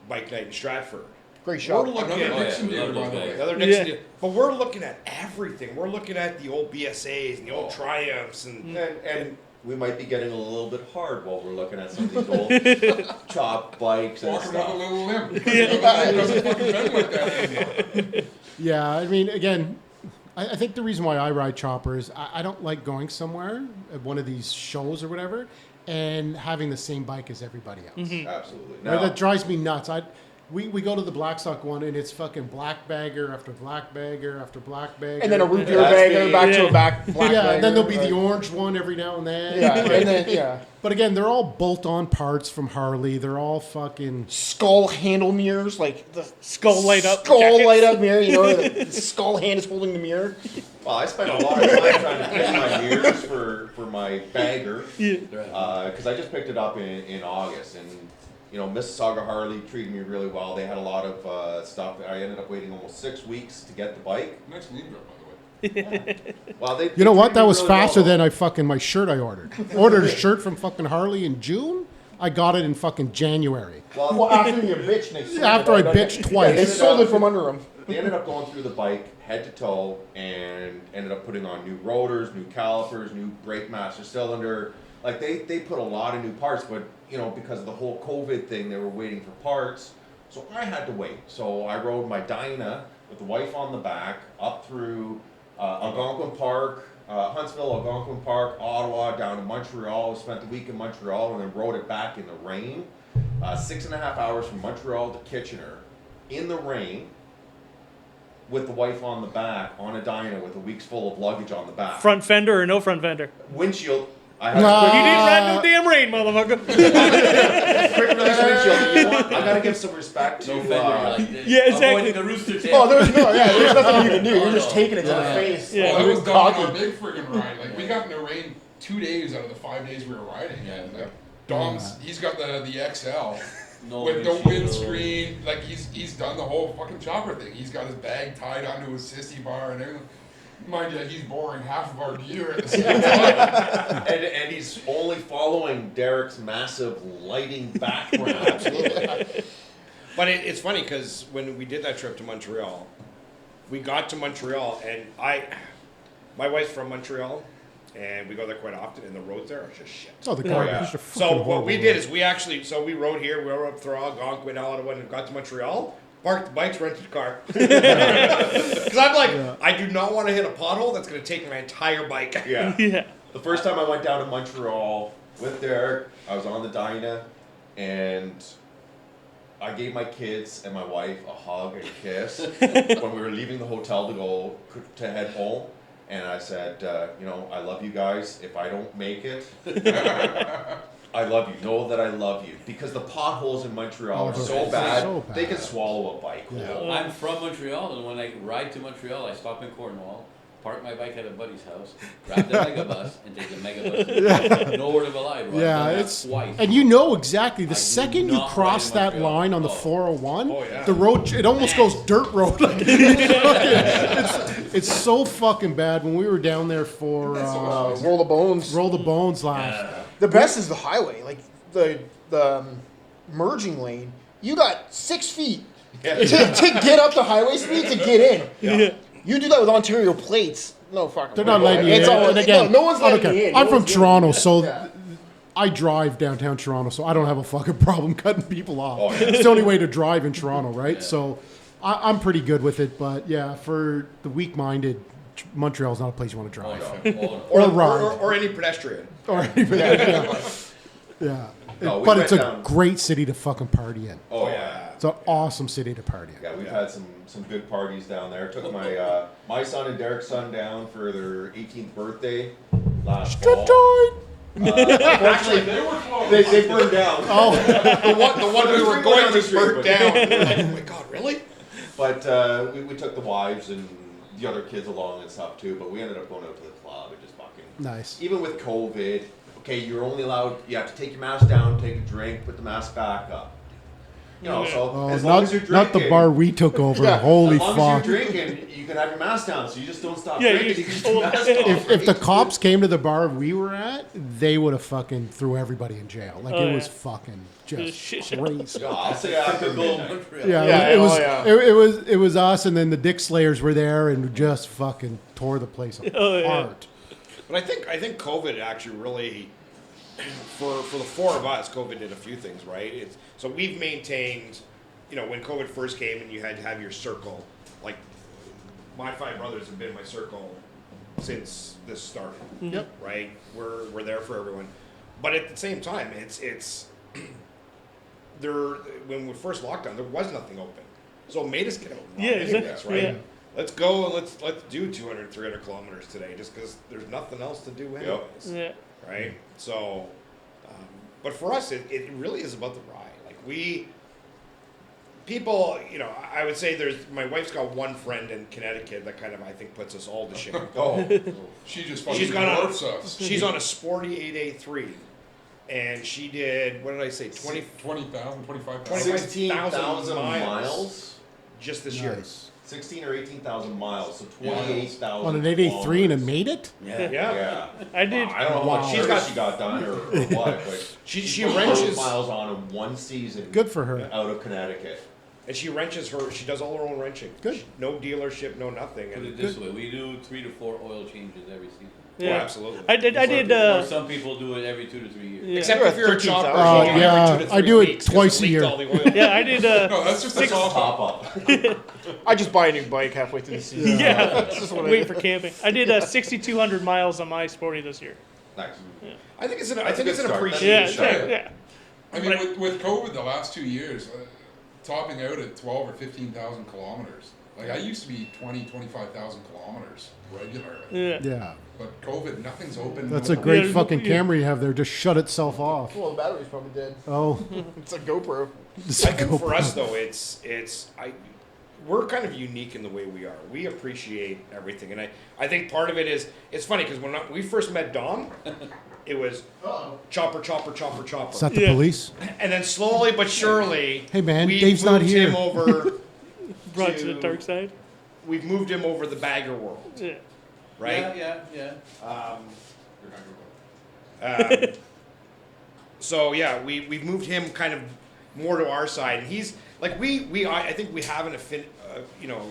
bike night in Stratford, Great shot. we're looking Another at Dixon dealer, love by those the way. guys. the other Dixon, but we're looking at everything. We're looking at the old BSAs and the old Triumphs And we might be getting a little bit hard while we're looking at some of these old chop bikes and Walking with a stuff. little limp. It doesn't fucking bend like that anymore. Yeah, I mean, again, I think the reason why I ride chopper is I don't like going somewhere at one of these shows or whatever and having the same bike as everybody else. Absolutely. Right, Now, that drives me nuts. We go to the Blackstock one and it's fucking black bagger after black bagger after black bagger. And then a root beer That's bagger me. back to Yeah. a black yeah, bagger. and then there'll be right. the orange one every now and then. Yeah, and then But again, they're all bolt-on parts from Harley. They're all fucking. skull handle mirrors, like the Skull light up skull jackets. light up mirror. You know, the skull hand is holding the mirror. well, I spent a lot of time trying to pick my mirrors for my bagger Yeah. because I just picked it up in August, and Mississauga Harley treated me really well. They had a lot of stuff. I ended up waiting almost 6 weeks to get the bike. Nice lead grip, by the way. Well, they You know what? treated That me was really faster well, than though. my shirt I ordered. Ordered a shirt from fucking Harley in June. I got it in fucking January. Well, after you bitch, they sold After it, I right? bitched Yeah, twice. they sold it from under them. They ended up going through the bike head to toe and ended up putting on new rotors, new calipers, new brake master cylinder. Like they put a lot of new parts, but because of the whole COVID thing, they were waiting for parts. So I had to wait. So I rode my Dyna with the wife on the back up through Algonquin Park, Huntsville, Algonquin Park, Ottawa, down to Montreal. Spent the week in Montreal and then rode it back in the rain. 6.5 hours from Montreal to Kitchener in the rain with the wife on the back on a Dyna with a week's full of luggage on the back. Front fender or no front fender? Windshield. I had Nah. a You quick, didn't ride no damn rain, motherfucker. quick release windshield. You know what? I gotta give some respect to. No fender, you're like this. Yeah, exactly. Avoiding the rooster tail. Oh, there's nothing you can do. You're just no. taking it to the Yeah. face. Yeah. Well, that You're was done on a cocky. big friggin' ride. Like, we got in the rain 2 days out of the 5 days we were riding. And like, Dom's, he's got the XL. No With the windshield. windscreen, like he's done the whole fucking chopper thing. He's got his bag tied onto his sissy bar and everything. Mind you, he's boring half of our gear at the same time. And he's only following Derek's massive lighting background. Absolutely. But it's funny because when we did that trip to Montreal, we got to Montreal and my wife's from Montreal, and we go there quite often, and the roads there are just shit. Oh, the car yeah. are fucking So what horrible. we did is we rode here, we rode up through Algonquin, Ottawa, and got to Montreal, parked the bikes, rented a car. Because I'm like, I do not want to hit a pothole that's going to take my entire bike. Yeah. Yeah. The first time I went down to Montreal with Derek, I was on the Dyna, and I gave my kids and my wife a hug and a kiss when we were leaving the hotel to head home. And I said, I love you guys. If I don't make it, I love you. Know that I love you. Because the potholes in Montreal Oh, are they're so bad, so bad. they can swallow a bike. Yeah. I'm from Montreal, and when I ride to Montreal, I stop in Cornwall, park my bike at a buddy's house, grab the megabus, and take the megabus. No word of a lie, bro. I've Yeah, done that it's twice. and you know exactly the I do second you not cross ride in that Montreal. line on the Oh. 401, Oh, yeah. the road it almost goes dirt road. Like, it's so fucking bad. When we were down there for Roll the bones. Roll the Bones last, The best is the highway, like the merging lane. You got 6 feet to get up the highway speed to get in. Yeah. You do that with Ontario plates. No fucking. they're not way. letting you It's in. all- And again, no one's I don't letting care. you in. I'm No from one's getting Toronto, in. so Yeah. I drive downtown Toronto, so I don't have a fucking problem cutting people off. Oh, yeah. It's the only way to drive in Toronto, right? So I'm pretty good with it, but yeah, for the weak-minded, Montreal's not a place you want to drive. Or ride. Or any pedestrian. Or even, yeah. No, we But went it's a down- great city to fucking party in. Oh, yeah. It's an awesome city to party at. Yeah, we've had some good parties down there. Took my son and Derek's son down for their 18th birthday last fall. Unfortunately, They were close. they burned down. Oh, The one we were going to burnt but- down. We were like, oh my god, really? But we took the wives and the other kids along and stuff too. But we ended up going out to the club and just fucking. nice. Even with COVID, okay, you're only allowed. You have to take your mask down, take a drink, put the mask back up. You know, so Oh, as long as you're not drinking, the bar we took over. Yeah, Holy as long fuck. as you're drinking, you can have your mask down, so you just don't stop Yeah, drinking. you- You keep the mask off. If the cops came to the bar we were at, they would have fucking threw everybody in jail. Like Oh, it was yeah. fucking It was just shit show. crazy. Yeah, I'll say after Typical midnight. Montreal. Yeah, Yeah, it was oh, yeah. it was us, and then the Dick Slayers were there and just fucking tore the place apart. Oh, yeah. But I think COVID actually really, for the four of us, COVID did a few things, right? So we've maintained, you know, when COVID first came and you had to have your circle, like my five brothers have been my circle since this started. Yep. Right? We're there for everyone. But at the same time, it's there when we first locked down, there was nothing open. So it made us get out and run Yeah, anyways, exactly. right? Yeah. Let's go and let's do 200, 300 kilometers today just because there's nothing else to do anyways. Yeah. Right? So, but for us, it really is about the ride. Like people, you know, I would say my wife's got one friend in Connecticut that kind of, I think, puts us all to shame. Oh, She just She's fucking gone dwarfs us. She's on a sporty 8A3, and she did, what did I say, 20,000, 25,000. 16,000 miles. just this year. Nice. 16 or 18,000 miles, so 28,000. On an 883 and it made it? Yeah. Yeah. I did. I don't know how Wow. much She's she got- got done or what, but She put wrenches, those miles on in one season. Good for her. Out of Connecticut. and she does all her own wrenching. Good. No dealership, no nothing. Put And, it this way, we do 3 to 4 oil changes every season. oh, Yeah. absolutely. I did. Or some people do it every 2 to 3 years. Yeah. Except You're if you're a 13,000. chopper, Oh, you do it yeah. every 2 to I 3 do it weeks 'cause twice a leaked year. all the oil. Yeah, I did. No, that's just a top Top up. I just buy a new bike halfway through the season. Yeah. That's just what I Waiting do. for camping. I did 6,200 miles on my Sporty this year. Nice. I think it's an That's a good an start. That's a Yeah, appreciation. good start. yeah. I mean, Right. with COVID the last 2 years, topping out at 12 or 15,000 kilometers. Like I used to be 20, 25,000 kilometers regularly. Yeah. Yeah. But COVID, nothing's open. That's no- a great Yeah, fucking yeah. camera you have there. Just shut itself off. Well, the battery's probably dead. Oh. It's a GoPro. It's I a think GoPro. for us though, we're kind of unique in the way we are. We appreciate everything, and I think part of it is it's funny because when we first met Dom, it was chopper, chopper, chopper, chopper, Is that the Yeah. police? and then slowly but surely, Hey, man, we Dave's not moved here. him over. Brought to the dark side. We've moved him over the bagger world, Yeah. right? Yeah. So yeah, we've moved him kind of more to our side, and he's like I think we have an you know,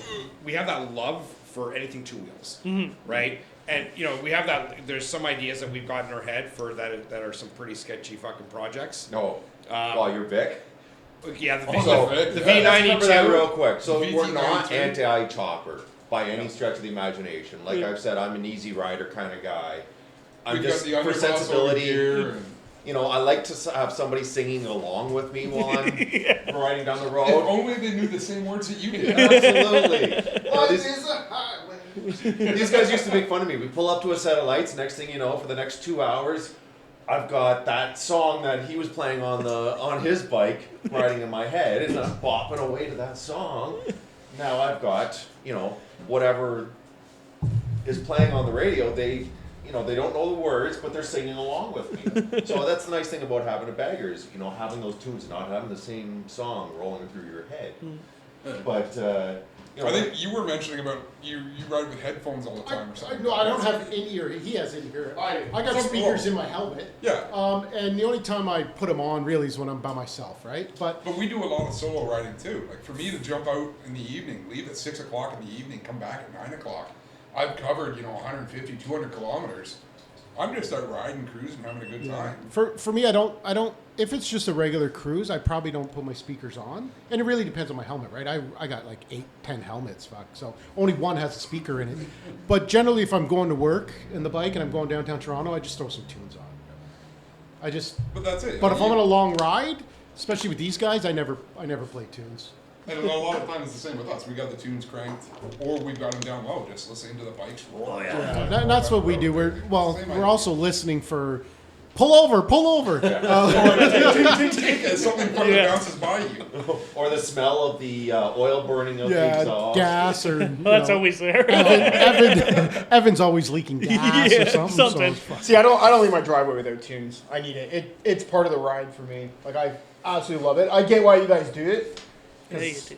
we have that love for anything two wheels, right? And you know, we have that. There's some ideas that we've got in our head for that are some pretty sketchy fucking projects. No. Well, you're Vic. Yeah, the So, the let's cover that real V92. quick. So The we're not VT92. anti-chopper by any stretch of the imagination. Like Yeah. I've said, I'm an easy rider kind of guy. I'm We've just got the for underboss over sensibility. here and You know, I like to have somebody singing along with me while I'm riding down the if road. only they knew the same words that you did. Absolutely. What these, is a highway? these guys used to make fun of me. We pull up to a set of lights. Next thing you know, for the next 2 hours, I've got that song that he was playing on his bike riding in my head, and I'm bopping away to that song. Now I've got, you know, whatever is playing on the radio. They don't know the words, but they're singing along with me. So that's the nice thing about having a bagger is, you know, having those tunes, not having the same song rolling through your head. But you know, I think you were mentioning about you ride with headphones all the time or something. No, I don't have in ear. He has in ear. I got do. speakers in my helmet. Yeah. And the only time I put them on really is when I'm by myself, right? But But we do a lot of solo riding too. Like for me to jump out in the evening, leave at 6 o'clock in the evening, come back at 9 o'clock. I've covered, 150, 200 kilometers. I'm just out riding, cruising, having a good time. for me, I don't. If it's just a regular cruise, I probably don't put my speakers on, and it really depends on my helmet, right? I got like 8, 10 helmets, fuck. So only one has a speaker in it. But generally, if I'm going to work in the bike and I'm going downtown Toronto, I just throw some tunes on. But that's it. But if I'm on a long ride, especially with these guys, I never play tunes. And a lot of times it's the same with us. We got the tunes cranked, or we've got them down low, just listening to the bikes roll. Oh, Yeah, that's what we do. We're also listening for pull over. As something fucking bounces by you. Or the smell of the oil burning of the exhaust. Gas or That's always there. Evan's always leaking gas or something. something. So See, I don't leave my driveway without tunes. I need it. It's part of the ride for me. Like I absolutely love it. I get why you guys do it. 'Cause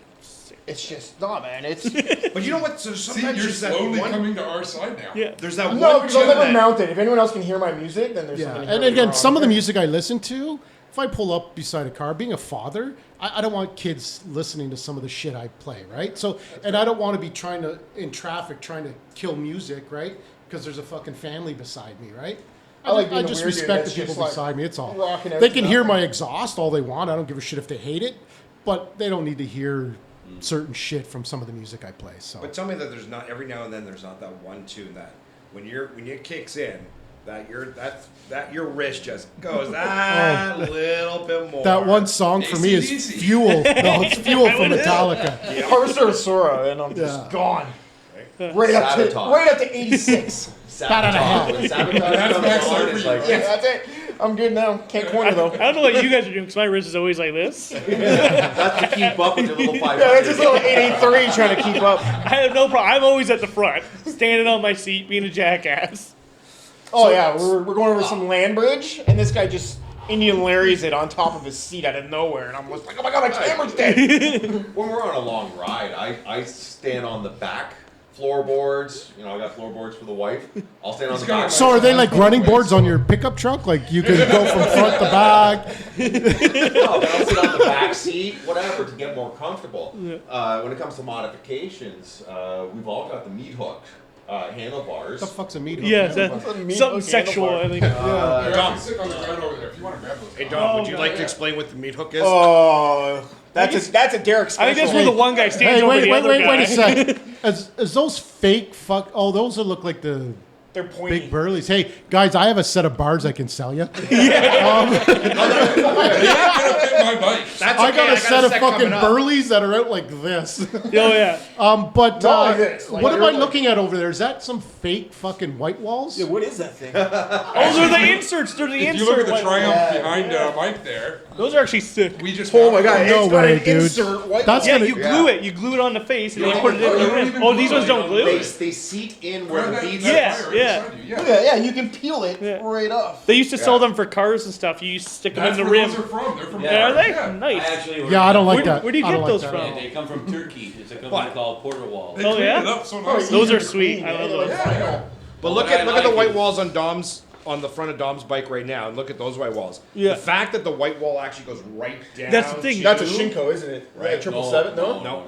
it's just man. It's But you know what? So See, sometimes you're there's that slowly one. coming to our side now. Yeah. There's that no, one because I'll tune never that. mount it. If anyone else can hear my music, then there's yeah, something. and again, some of the music I listen to, if I pull up beside a car, being a father, I don't want kids listening to some of the shit I play, right? So, and I don't want to be in traffic trying to kill music, right? Because there's a fucking family beside me, right? I like being I the just weird dude respect the that's people just, like, beside me. It's all. rocking out They to can hear nothing. my exhaust all they want. I don't give a shit if they hate it, but they don't need to hear certain shit from some of the music I play. So. But tell me that there's not every now and then there's not that one tune that when it kicks in that your wrist just goes that little bit more. That one song for me is AC/DC. Fuel. No, it's Fuel from Metallica. Harvester of Sora, and I'm just Yeah. gone. Right up Sabotage. to 86. Sabotage. When Sabotage That's comes max on, for it's you. like, Yeah, that's it. I'm good now. Can't corner though. I don't know what you guys are doing because my wrist is always like this. that's to keep up with your little 500. Yeah, that's just a little 883 trying to keep up. I have no problem. I'm always at the front, standing on my seat, being a jackass. Oh yeah, we're going over some land bridge, and this guy just Indian Larry's it on top of his seat out of nowhere, and I'm just like, oh my god, my camera's dead. When we're on a long ride, I stand on the back floorboards. You know, I got floorboards for the wife. I'll stand on the back. So are they like running boards on your pickup truck? Like you can go from front to back? No, but I'll sit on the back seat, whatever, to get more comfortable. When it comes to modifications, we've all got the meat hook handlebars. What the fuck's a meat hook? Yeah, handlebar? something sexual. I think. Yeah, Dom. I'm sitting on the ground over there. If you want to grab those. Hey Dom, would you Oh, like yeah. to explain what the meat hook is? Oh, that's a Derek I special. think that's where the one guy stands Hey, over wait the other guy. a sec. Is those fake fuck? Oh, those that look like the They're pointy. big burleys. Hey, guys, I have a set of bars I can sell you. They're not gonna fit my bike. That's I okay, got a set of fucking coming up. burleys that are out like this. Oh yeah. But Not like this, like what am you're I like- looking at over there? Is that some fake fucking white walls? Yeah, what is that thing? Oh, they're the inserts. They're the If insert. you look at the white- triumph behind Mike there, Those are actually sick. we just Oh found my god, No it's got way, an dude. insert white That's wall. Yeah, gonna- you glue it. You glue it on the face, and then you put it You don't in. even Oh, these glue ones it. don't glue. They seat in where Grab the that- beads that Yeah, fire right yeah. beside you, Look at that. Yeah, you can peel it Yeah. right off. They used to sell Yeah. them for cars and stuff. You stick them That's in the where rim. those are from. They're from Yeah. Are they? Yeah. Nice. I actually Yeah, I don't like Where- that. where do you I get don't those like from? that. They come from Turkey. It's a company What? called Porterwall. They Oh, clean yeah? it up so nice. Those are Easy to sweet. clean, I yeah, love they're those. like Yeah. vinyl. But look What at I the like white is- walls on the front of Dom's bike right now, and look at those white walls. Yeah. The fact that the white wall actually goes right down. That's the thing. That's a to- Shinko, isn't it? Right. Right. 777? No. No.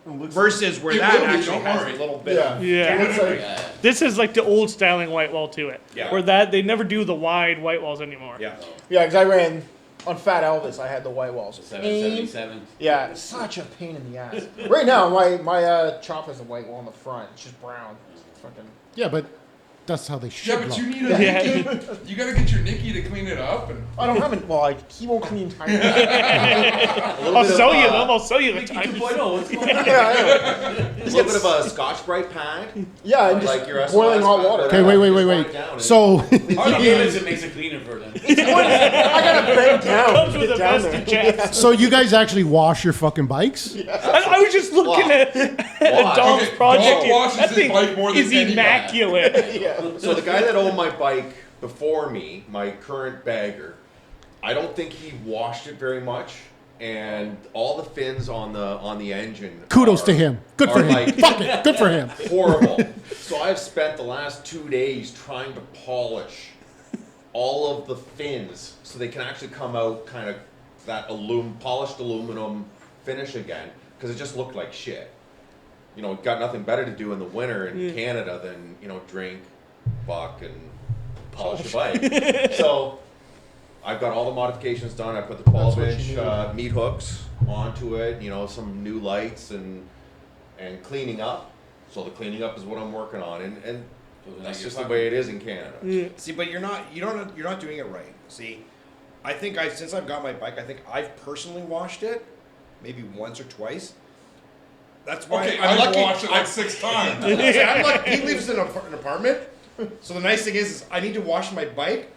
Versus where It that will be, actually don't has worry. a little bit. Yeah. Of, Yeah. It's like, Yeah. This is like the old styling white wall to it. Yeah. Where that they never do the wide white walls anymore. yeah. yeah, because I ran on Fat Elvis. I had the white walls. Pain. 777. Yeah, such a pain in the ass. Right now, my chop has a white wall in the front. It's just brown. It's fucking. Yeah, but that's how they Yeah, should but look. you need a Yeah. Nicky. You gotta get your Nicky to clean it up. And I don't have it. Well, he won't clean entire. I'll sell you them. I'll sell you the Mickey time. 2.0, what's going on? yeah, A little bit of a Scotch Brite pad. yeah, and just Like your boiling SLS hot pad, water. Okay, wait. Just wipe it down and- So, He gives it, makes it cleaner for them. I gotta bend down. Comes to with get a down vested there. chest. so you guys actually wash your fucking bikes? I was just looking Why? at Why? Dom's Okay, project Dom here. washes That his thing bike more than is anybody. immaculate. Yeah. So the guy that owned my bike before me, my current bagger, I don't think he washed it very much, and all the fins on the engine. Kudos are- to him. Good for are him. like Fuck it. Good for him. horrible. So I've spent the last 2 days trying to polish all of the fins so they can actually come out kind of that polished aluminum finish again, because it just looked like shit. You know, got nothing better to do in the winter in Canada than, you know, drink, fuck, and polish the bike. So I've got all the modifications done. I put the 12-inch meat hooks onto it, you know, some new lights and cleaning up. So the cleaning up is what I'm working on, and that's just the way it is in Canada. Yeah. See, but you're not doing it right. See, I think since I've got my bike, I think I've personally washed it maybe once or twice. That's why Okay, I'm I've lucky. watched it like 6 times. I'm lucky. He lives in an apartment, so the nice thing is I need to wash my bike.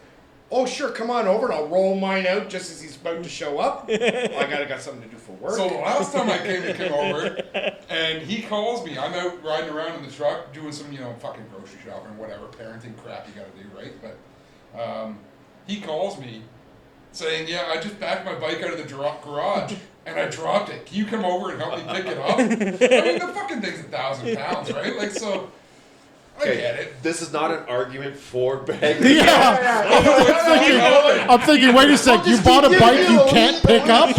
Oh, sure, come on over, and I'll roll mine out just as he's about to show up. I got something to do for work. So the last time I came over, and he calls me. I'm out riding around in the truck doing some, fucking grocery shopping, whatever, parenting crap you gotta do, right? But he calls me saying, yeah, I just backed my bike out of the garage, and I dropped it. Can you come over and help me pick it up? I mean, the fucking thing's 1,000 pounds, right? Like, so... I get it. This is not an argument for baggers. I'm thinking, wait a sec, you bought a bike you can't pick up?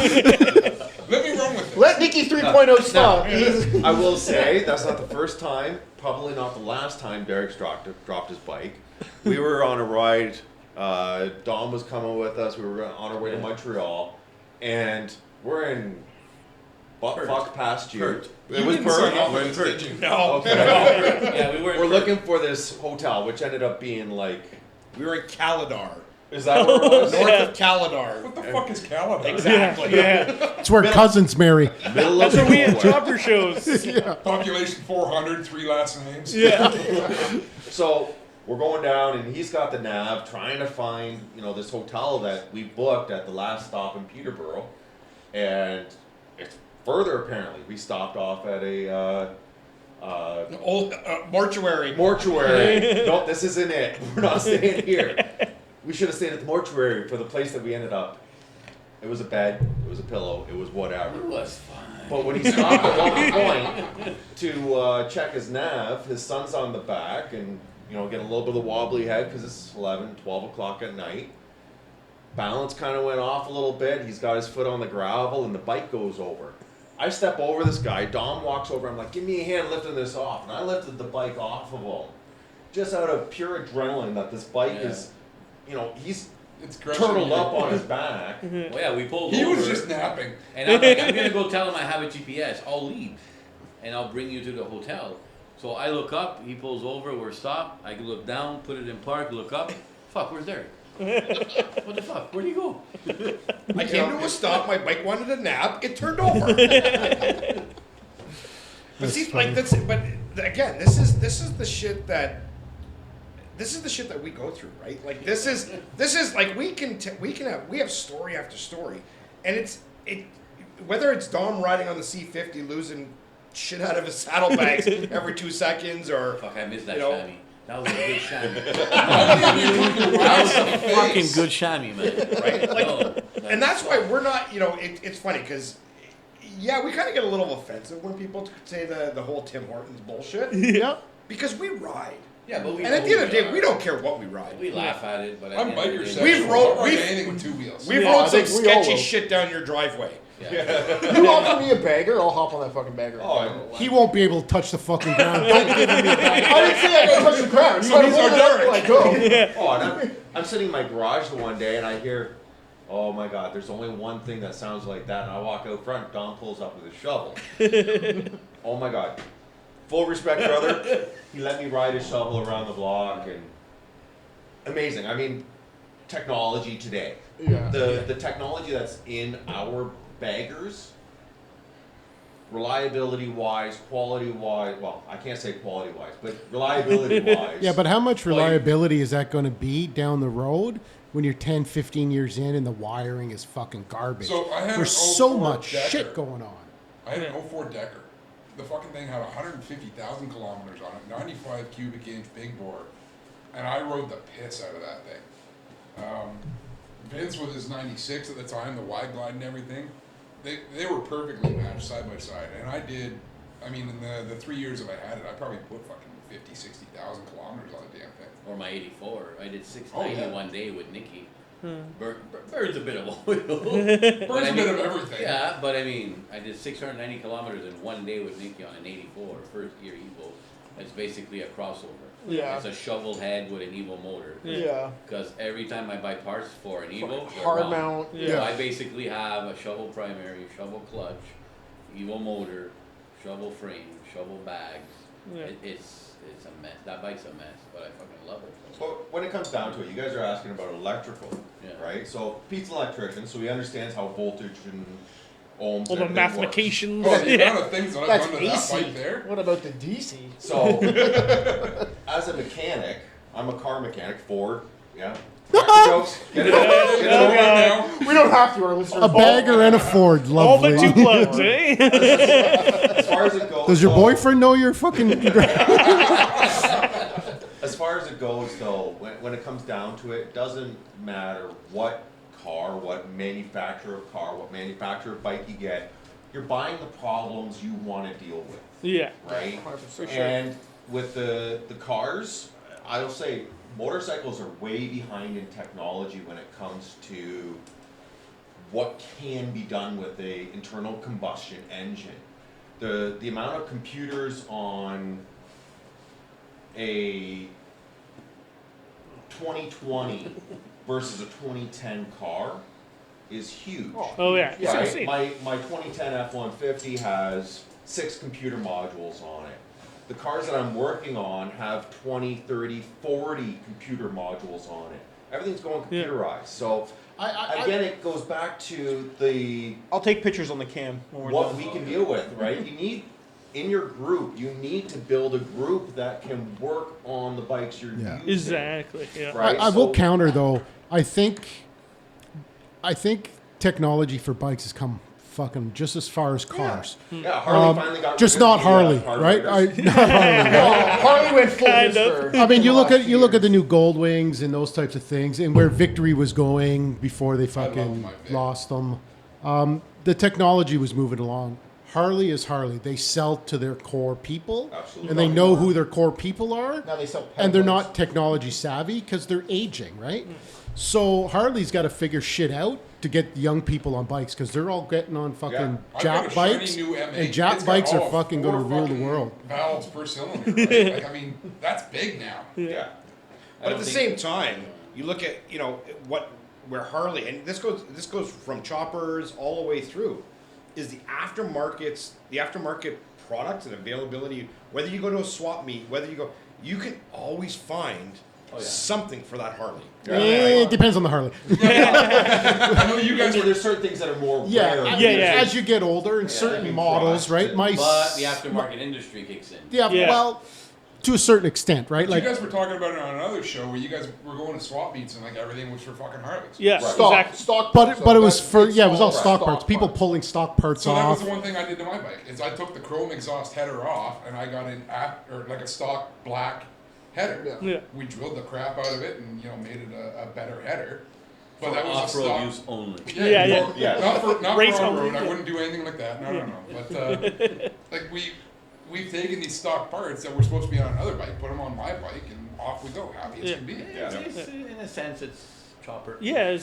Let me run with it. Let Nikki 3.0 stop. I will say that's not the first time, probably not the last time Derek's dropped his bike. We were on a ride. Dom was coming with us. We were on our way to Montreal, and we're in butt-fuck past you. It was Perth. No. Okay. Yeah, we were. We're looking for this hotel, which ended up being like. We were in Caladar. Is that what it was? North of Caladar. What the fuck is Calendar? Exactly. Yeah. It's where cousins marry. Middle of That's where we had nowhere. chopper shows. Population 400, 3 last names. Yeah. So we're going down, and he's got the nav, trying to find this hotel that we booked at the last stop in Peterborough, and it's further apparently. We stopped off at a Old mortuary. mortuary. Nope, this isn't it. We're not staying here. We should have stayed at the mortuary for the place that we ended up. It was a bed, it was a pillow, it was whatever. It was fun. But when he stopped at one point to check his nav, his son's on the back and, getting a little bit of the wobbly head because it's 11, 12 o'clock at night. Balance kind of went off a little bit. He's got his foot on the gravel and the bike goes over. I step over this guy. Dom walks over. I'm like, give me a hand lifting this off. And I lifted the bike off of him. Just out of pure adrenaline that this bike is, he's It's crushing turtled you. up on his back. Well, yeah, we pulled He over. was just napping. And I'm like, I'm gonna go tell him I have a GPS. I'll leave, and I'll bring you to the hotel. So I look up. He pulls over. We're stopped. I look down, put it in park. Look up. Fuck, where's Derek? What the fuck? Where'd he go? I came to a stop. My bike wanted a nap. It turned over. But see, like that's. But again, this is the shit that. This is the shit that we go through, right? Like this is like we have story after story, and whether it's Dom riding on the C50 losing shit out of his saddlebags every 2 seconds, or Fuck, I missed that You know. chamois. That was a good chamois. That That was a fucking good chamois, man. right? Like, No, and that's why we're not. It's funny because. Yeah, we kind of get a little offensive when people say the whole Tim Hortons bullshit Yeah. because we ride. yeah, but we. And at the end of the day, we don't care what we ride. We laugh at it, but at I'm the end of the biker day- sexual. We've rode- I'll ride we've- anything with 2 wheels. We've Yeah, I rode some think we all sketchy will. shit down your driveway. Yeah. You offer me a bagger, I'll hop on that fucking bagger. He won't be able to touch the fucking ground. Don't give him your bag. I didn't say I gotta touch the ground. You So gotta he's hold our it up Derek. till I go. Oh, and I'm sitting in my garage the one day and I hear, oh my God, there's only one thing that sounds like that. And I walk out front, Don pulls up with his shovel. Oh my God. Full respect, brother. He let me ride his shovel around the block and amazing. I mean, technology today. Yeah. The technology that's in our baggers, reliability wise, quality wise, well, I can't say quality wise, but reliability wise. Yeah, but how much reliability is that going to be down the road when you're 10, 15 years in and the wiring is fucking garbage? So I had There's an so 04 much Decker. shit going on. I had an 04 Decker. The fucking thing had 150,000 kilometers on it, 95 cubic inch big bore, and I rode the piss out of that thing. Vince with his 96 at the time, the wide glide and everything, they were perfectly matched side by side. And I did, I mean, in the 3 years that I had it, I probably put fucking 50, 60,000 kilometers on the damn thing. Or my 84. I did 690 Oh, yeah. one day with Nikki. Burns a bit of oil. Burns a bit of everything. Yeah, but I mean, I did 690 kilometers in one day with Nikki on an 84, first year Evo. It's basically a crossover. Yeah. It's a shovel head with an Evo motor. Yeah. Because every time I buy parts for an Evo, they're Hard wrong. mount. So Yeah. I basically have a shovel primary, shovel clutch, Evo motor, shovel frame, shovel bags. Yeah. It's a mess. That bike's a mess, but I fucking love it. But when it comes down to it, you guys are asking about electrical. Yeah. right? So Pete's an electrician, so he understands how voltage and ohms. All the and everything works. mathematicians. Oh, the Yeah. amount of things that I've That's done to that AC. bike there. What about the DC? So, as a mechanic, I'm a car mechanic, Ford, yeah. Crack the jokes. Get it out. Get it Oh, out. God. We don't have to, our listeners. A bagger and a Ford, All but lovely. two plugs, eh? As far as it goes, Does your though- boyfriend know you're fucking? As far as it goes, though, when it comes down to it, it doesn't matter what car, what manufacturer of car, what manufacturer of bike you get. You're buying the problems you want to deal with, Yeah. right? 100%. And with the cars, I'll say motorcycles are way behind in technology when it comes to what can be done with a internal combustion engine. The amount of computers on a 2020 versus a 2010 car is huge. Oh, yeah. Yeah, So, Right? see, My 2010 F-150 has 6 computer modules on it. The cars that I'm working on have 20, 30, 40 computer modules on it. Everything's going Yeah. computerized. So again, it goes back to I'll take pictures on the cam when we're what done. we can deal with, right? You need in your group, you need to build a group that can work on the bikes you're Yeah. using. exactly. Yeah. Right. I will So- counter though. I think technology for bikes has come fucking just as far as cars. Yeah, Harley finally got Just rid of not the, Harley, car right? riders. Not Harley, right? Harley went full Kind hipster. of. I mean, you look last at you look at the years. new Gold Wings and those types of things, and where Victory was going before they love fucking my Vic. lost them. The technology was moving along. Harley is Harley. They sell to their core people, Absolutely. and they know who their core people are. Now they sell And they're pedal not technology savvy because they're aging, right? So Harley's got to figure shit out to get young people on bikes because they're all getting on fucking I've got Jap a shiny bikes, new M8. and Jap It's got bikes are all fucking going to 4 rule the fucking world. Valves per cylinder. Right? Like, I mean, that's big now. Yeah. But at the same time, you look at where Harley, and this goes from choppers all the way through, is the aftermarket products and availability. Whether you go to a swap meet, you can always find something for that Harley. It depends on the Harley. I know you guys Okay, were. there's certain things that are more Yeah, rare. yeah. as you get older, in certain I mean, models, frost right? and- My But the aftermarket industry kicks in. yeah, Yeah. well, to a certain extent, right? You Like, guys were talking about it on another show where you guys were going to swap meets and like everything was for fucking Harleys. Yeah. Right. Stock, Exactly. stock. but parts, but so it was that's- for it's yeah, it was all all stock parts. People parts. pulling stock parts So that was off. the one thing I did to my bike is I took the chrome exhaust header off and I got like a stock black header. Yeah. Yeah. We drilled the crap out of it and made it a better header. But that was a Off-road stock. use only. Yeah, yeah. Yeah. Not for Race on road. only. I wouldn't do anything like that. No. But like we've taken these stock parts that were supposed to be on another bike, put them on my bike, and off we go. Happy as Yeah. can be. Yeah. In a sense, it's chopper. Yeah,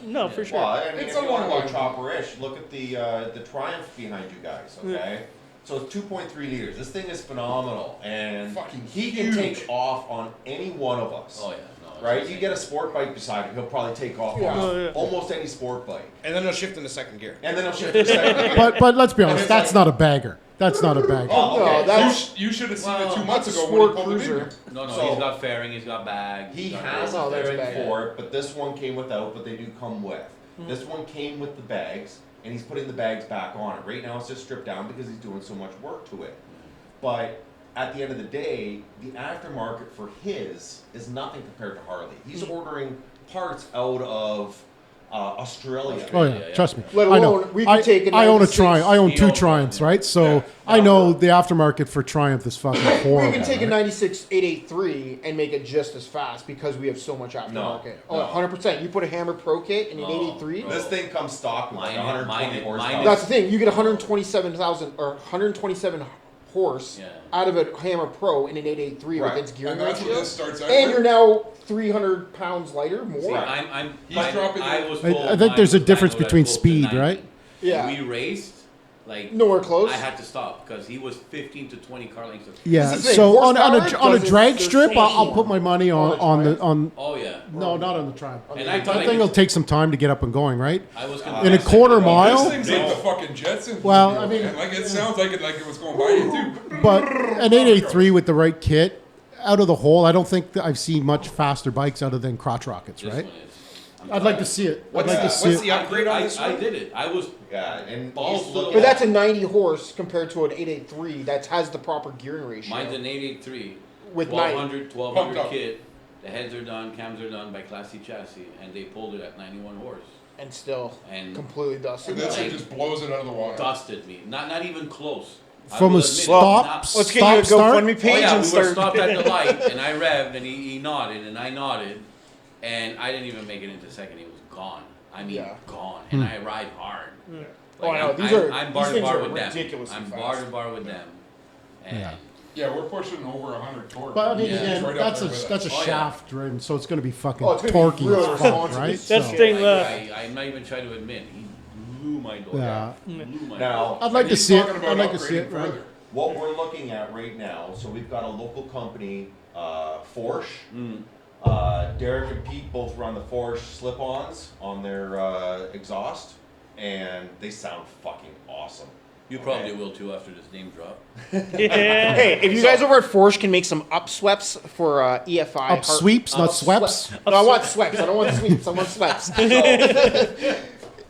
no, for sure. Well, I mean, It's if you want to along go the chopper-ish, look at the Triumph behind you guys, okay? So it's 2.3 liters. This thing is phenomenal, and Fucking he can huge. take off on any one of us. Oh yeah, no. it's Right? insane. You get a sport bike beside him, he'll probably take off Yeah. on Oh, yeah. almost any sport bike. And then they'll shift into second gear. And then he'll shift to second gear. But let's be honest, it's that's like- not a bagger. That's not a bagger. Oh, No, okay. that's You should have seen Well, it 2 months that's a ago when he sport pulled it in. cruiser. No, So- he's got fairing, he's got bag. He he's got has No, a that's fairing bad. for it, but this one came without, but they do come with. This one came with the bags, and he's putting the bags back on it. Right now it's just stripped down because he's doing so much work to it. But at the end of the day, the aftermarket for his is nothing compared to Harley. He's ordering parts out of Australia. Oh yeah, Yeah. trust me. Let I know. alone, we could take a I own a 96 Triumph. I own two Neo. Triumphs, right? So Yeah. I know the aftermarket for Triumph is fucking horrible. We can take a right? 96 883 and make it just as fast because we have so much aftermarket. Oh, no. 100%. You put a Hammer Pro kit in an Oh, 883. bro. This thing comes stock with like Mine- 120 mine- horsepower. mine That's the thing. You get 127,000 or 127 horse Yeah. out of a Hammer Pro in an 883 Right. with its gearing And that's what ratio. this starts out And with. you're now 300 pounds lighter, more. See, Right. He's dropping I it. was I- told I think mine there's a was difference manual, I between was told speed, 90. right? Yeah. We raced, like, Nowhere close. I had to stop because he was 15 to 20 car lengths. Yeah. This is the thing, So on horsepower a doesn't- drag they're strip, I'll same. put my money On on the the on. Oh yeah. No, not on the Triumph. And I thought That thing will take some time to get up and going, right? I was In a quarter This mile, thing's like the fucking Jetsons. Well, deal, I mean- man. Like it sounds like it was going by you too. but an 883 with the right kit, out of the hole, I don't think that I've seen much faster bikes other than crotch rockets, This right? one is. I'd like to see it. I'd What's like the- to see what's it. the upgrade on this I one? did it. I was Yeah, and balls he's to the looking But wall. that's a 90 horse compared to an 883 that has the proper gearing ratio. Mine's an 883. With 1200 Pumped up. kit. The heads are done, cams are done by Class C chassis, and they pulled it at 91 horse. and still And completely dusted. And this Like- thing just blows it out of the water. dusted me. Not even close. I From will a admit, stop, not- Let's get you a start. GoFundMe Oh page yeah, and we were start. stopped at the light, and I revved, and he nodded, and I nodded, and I didn't even make it into second. He was gone. I mean, Yeah. gone. And I ride hard. Oh, I know. I'm, These I'm, are- I'm these bar to things bar are with them. ridiculously I'm fast. bar to bar with them. And Yeah. Yeah, we're pushing over 100 torque. But I mean, Yeah. again, It's right up that's a there with that's a us. Oh, yeah. shaft driven, so it's going to be fucking Oh, it's gonna be torquey really as fuck, responsive. right? That's So, the thing. I'm not even trying to admit, he blew my door. Yeah. Blew my Now, I'd like to He's see it. talking about I'd like to see it. upgrading Right? further. what we're looking at right now, so we've got a local company, Forsch. Derek and Pete both run the Forsch slip-ons on their exhaust, and they sound fucking awesome. You probably will too after this name drop. Hey, if you guys over at Forge can make some upsweps for EFI. Up sweeps, not sweps. No, I want sweps. I don't want sweeps. I want sweps.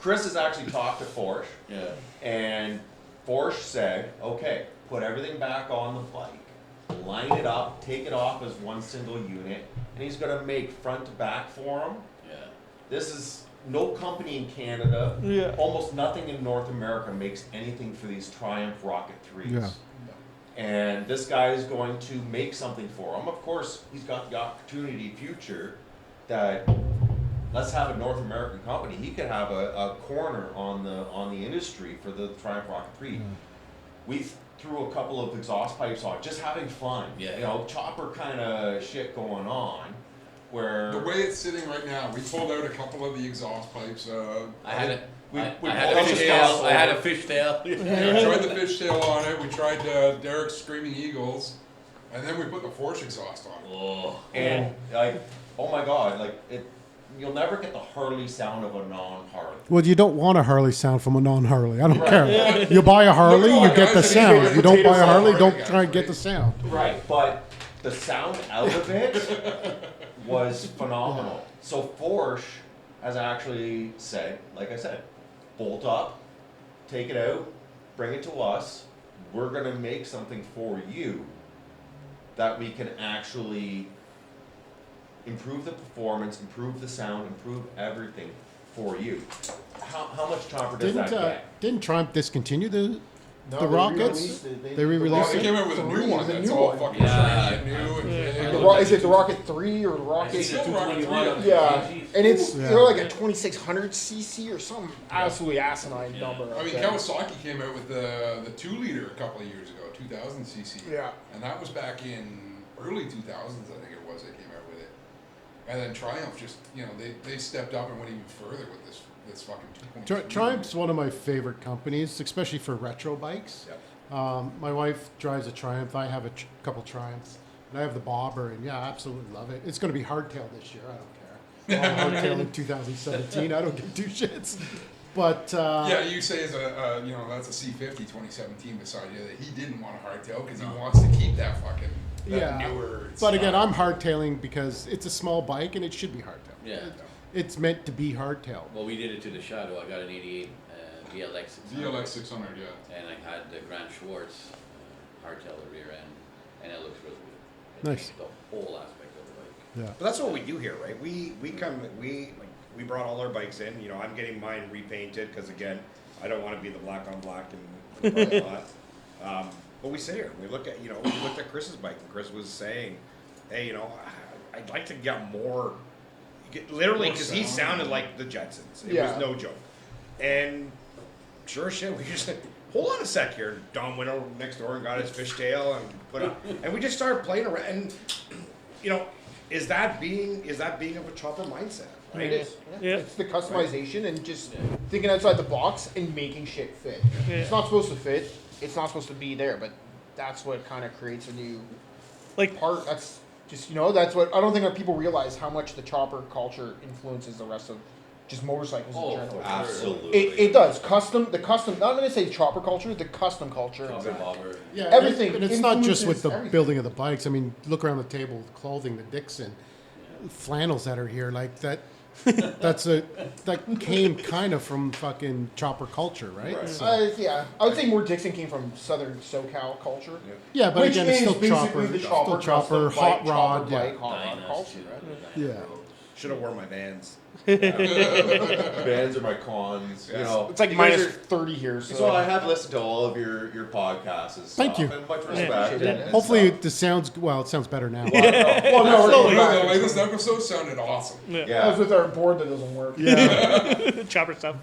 Chris has actually talked to Forsch, Yeah. and Forsch said, okay, put everything back on the bike, line it up, take it off as one single unit, and he's gonna make front to back for him. Yeah. This is no company in Canada, Yeah. almost nothing in North America makes anything for these Triumph Rocket 3s. Yeah. And this guy is going to make something for him. Of course, he's got the opportunity future that let's have a North American company. He could have a corner on the industry for the Triumph Rocket 3. We threw a couple of exhaust pipes on, just having fun. Yeah. You know, chopper kind of shit going on. Where The way it's sitting right now, we pulled out a couple of the exhaust pipes. I had a, we I pulled had a out fish the tail. gas I had a over. fish tail. We tried the fishtail on it. We tried Derek's Screaming Eagles, and then we put the Force exhaust on it. Oh. And like, oh my god, like it, you'll never get the Harley sound of a non-Harley. Well, you don't want a Harley sound from a non-Harley. I don't care. You buy a Harley, Look you at get all the guys that sound. eat You don't buy a potatoes Harley, all don't Harley try and guys, get the sound. Right, but the sound out of it was phenomenal. So Forsch has actually said, like I said, bolt up, take it out, bring it to us. We're gonna make something for you that we can actually improve the performance, improve the sound, improve everything for you. How much chopper does that get? Didn't Triumph discontinue the No, the they Rockets? re-released it. They re-released Well, they it? came out with a new Three one is a that's new all one. fucking Yeah. shiny and new. And Is it the Rocket 3 or the I Rocket? seen Still the Rocket 221 on the Yeah, PG. and it's Yeah. they're like a 2600 cc or some absolutely asinine number. I mean, out there. Kawasaki came out with the 2-liter a couple of years ago, 2000 cc. Yeah. And that was back in early 2000s, I think it was, they came out with it. And then Triumph just, they stepped up and went even further with this fucking 2.2. Triumph's one of my favorite companies, especially for retro bikes. My wife drives a Triumph. I have a couple Triumphs. And I have the Bobber, and yeah, I absolutely love it. It's going to be hardtail this year. I don't care. I'll hardtail in 2017. I don't give two shits. But Yeah, you say as that's a C50 2017 beside you that he didn't want a hardtail because he wants to keep that fucking newer. But again, style. I'm hardtailing because it's a small bike and it should be hardtail. Yeah. It's meant to be hardtail. Well, we did it to the Shadow. I got an 88 VLX 600. VLX 600, yeah. And I had the Grant Schwartz hardtail the rear end, and it looks really good. It Nice. makes the whole aspect of the bike. Yeah. But that's what we do here, right? We brought all our bikes in. I'm getting mine repainted because again, I don't want to be the black on black in the parking lot. But we sit here, we look at we looked at Chris's bike, and Chris was saying, "Hey, I'd like to get more." Literally, because he sounded like the Jetsons. It Yeah. was no joke. And sure as shit, we just hold on a sec here. Dom went over next door and got his fishtail and put it, and we just started playing around. And is that being of a chopper mindset? Right? It is. Yeah. It's the customization and just thinking outside the box and making shit fit. Yeah. It's not supposed to fit. It's not supposed to be there, but that's what kind of creates a new Like, part. That's just that's what I don't think that people realize how much the chopper culture influences the rest of just motorcycles Oh, in general. Absolutely. It does. The custom. Not going to say chopper culture. The custom culture. Chopper bobber. Yeah, Everything And it's not just with influences the everything. building of the bikes. I mean, look around the table, the clothing, the Dixon, flannels that are here, like that. that came kind of from fucking chopper culture, right? Right. So- Yeah, I would say more Dixon came from Southern SoCal culture. yeah, but Which again, is it's still basically chopper, the still chopper, custom hot bike, rod, chopper yeah. bike, hot rod Dynos, culture, too. right? Yeah. Should have worn my Vans. Bands are my cons. You know, It's like you guys minus are- 30 here. So I have listened to all of your podcasts and stuff. Thank you. And much Yeah. respect. Yeah. and Hopefully stuff. it sounds it sounds better now. Well, no, we're Oh, going no, back. the latest episode sounded awesome. That was Yeah. with our board that doesn't work. Yeah. Chopper stuff.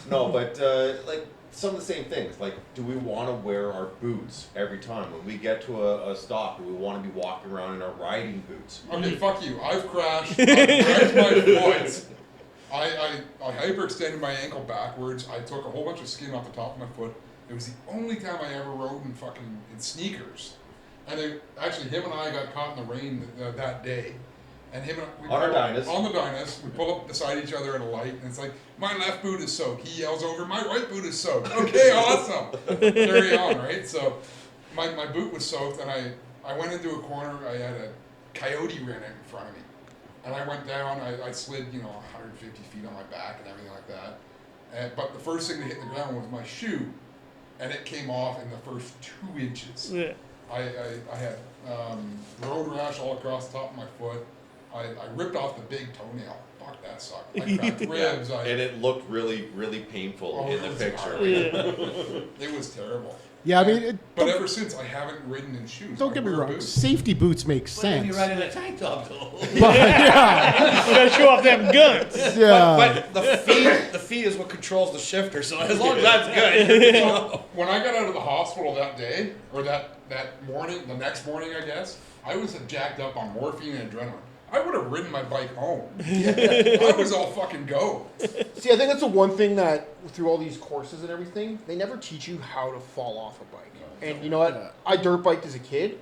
No, but like some of the same things. Like, do we want to wear our boots every time when we get to a stop? Do we want to be walking around in our riding boots? Okay, fuck you. I've crashed. I've cracked my foot. I hyperextended my ankle backwards. I took a whole bunch of skin off the top of my foot. It was the only time I ever rode in sneakers. And actually, him and I got caught in the rain that day. And him and we On our pull up- Dynas. On the Dynas. We pull up beside each other at a light, and it's like, my left boot is soaked. He yells over, my right boot is soaked. Okay, awesome. Carry on, right? So my boot was soaked, and I went into a corner. I had a coyote ran in front of me. And I went down, I slid, 150 feet on my back and everything like that. But the first thing to hit the ground was my shoe, and it came off in the first 2 inches. Yeah. I had road rash all across the top of my foot. I ripped off the big toenail. Fuck, that sucked. I cracked ribs. And it looked really, really painful Oh, in the it was picture. horrible. It was terrible. Yeah, I mean, But ever since, I haven't ridden in shoes. don't I get me wear wrong. boots. Safety boots make But then sense. you're riding a tank top though. But yeah, We gotta show off them guns. yeah. But the feet is what controls the shifter. So as long as that's good. When I got out of the hospital that day, or that morning, the next morning, I guess, I was jacked up on morphine and adrenaline. I would have ridden my bike home. I was all fucking go. See, I think that's the one thing that through all these courses and everything, they never teach you how to fall off a bike. And you know what? I dirt biked as a kid,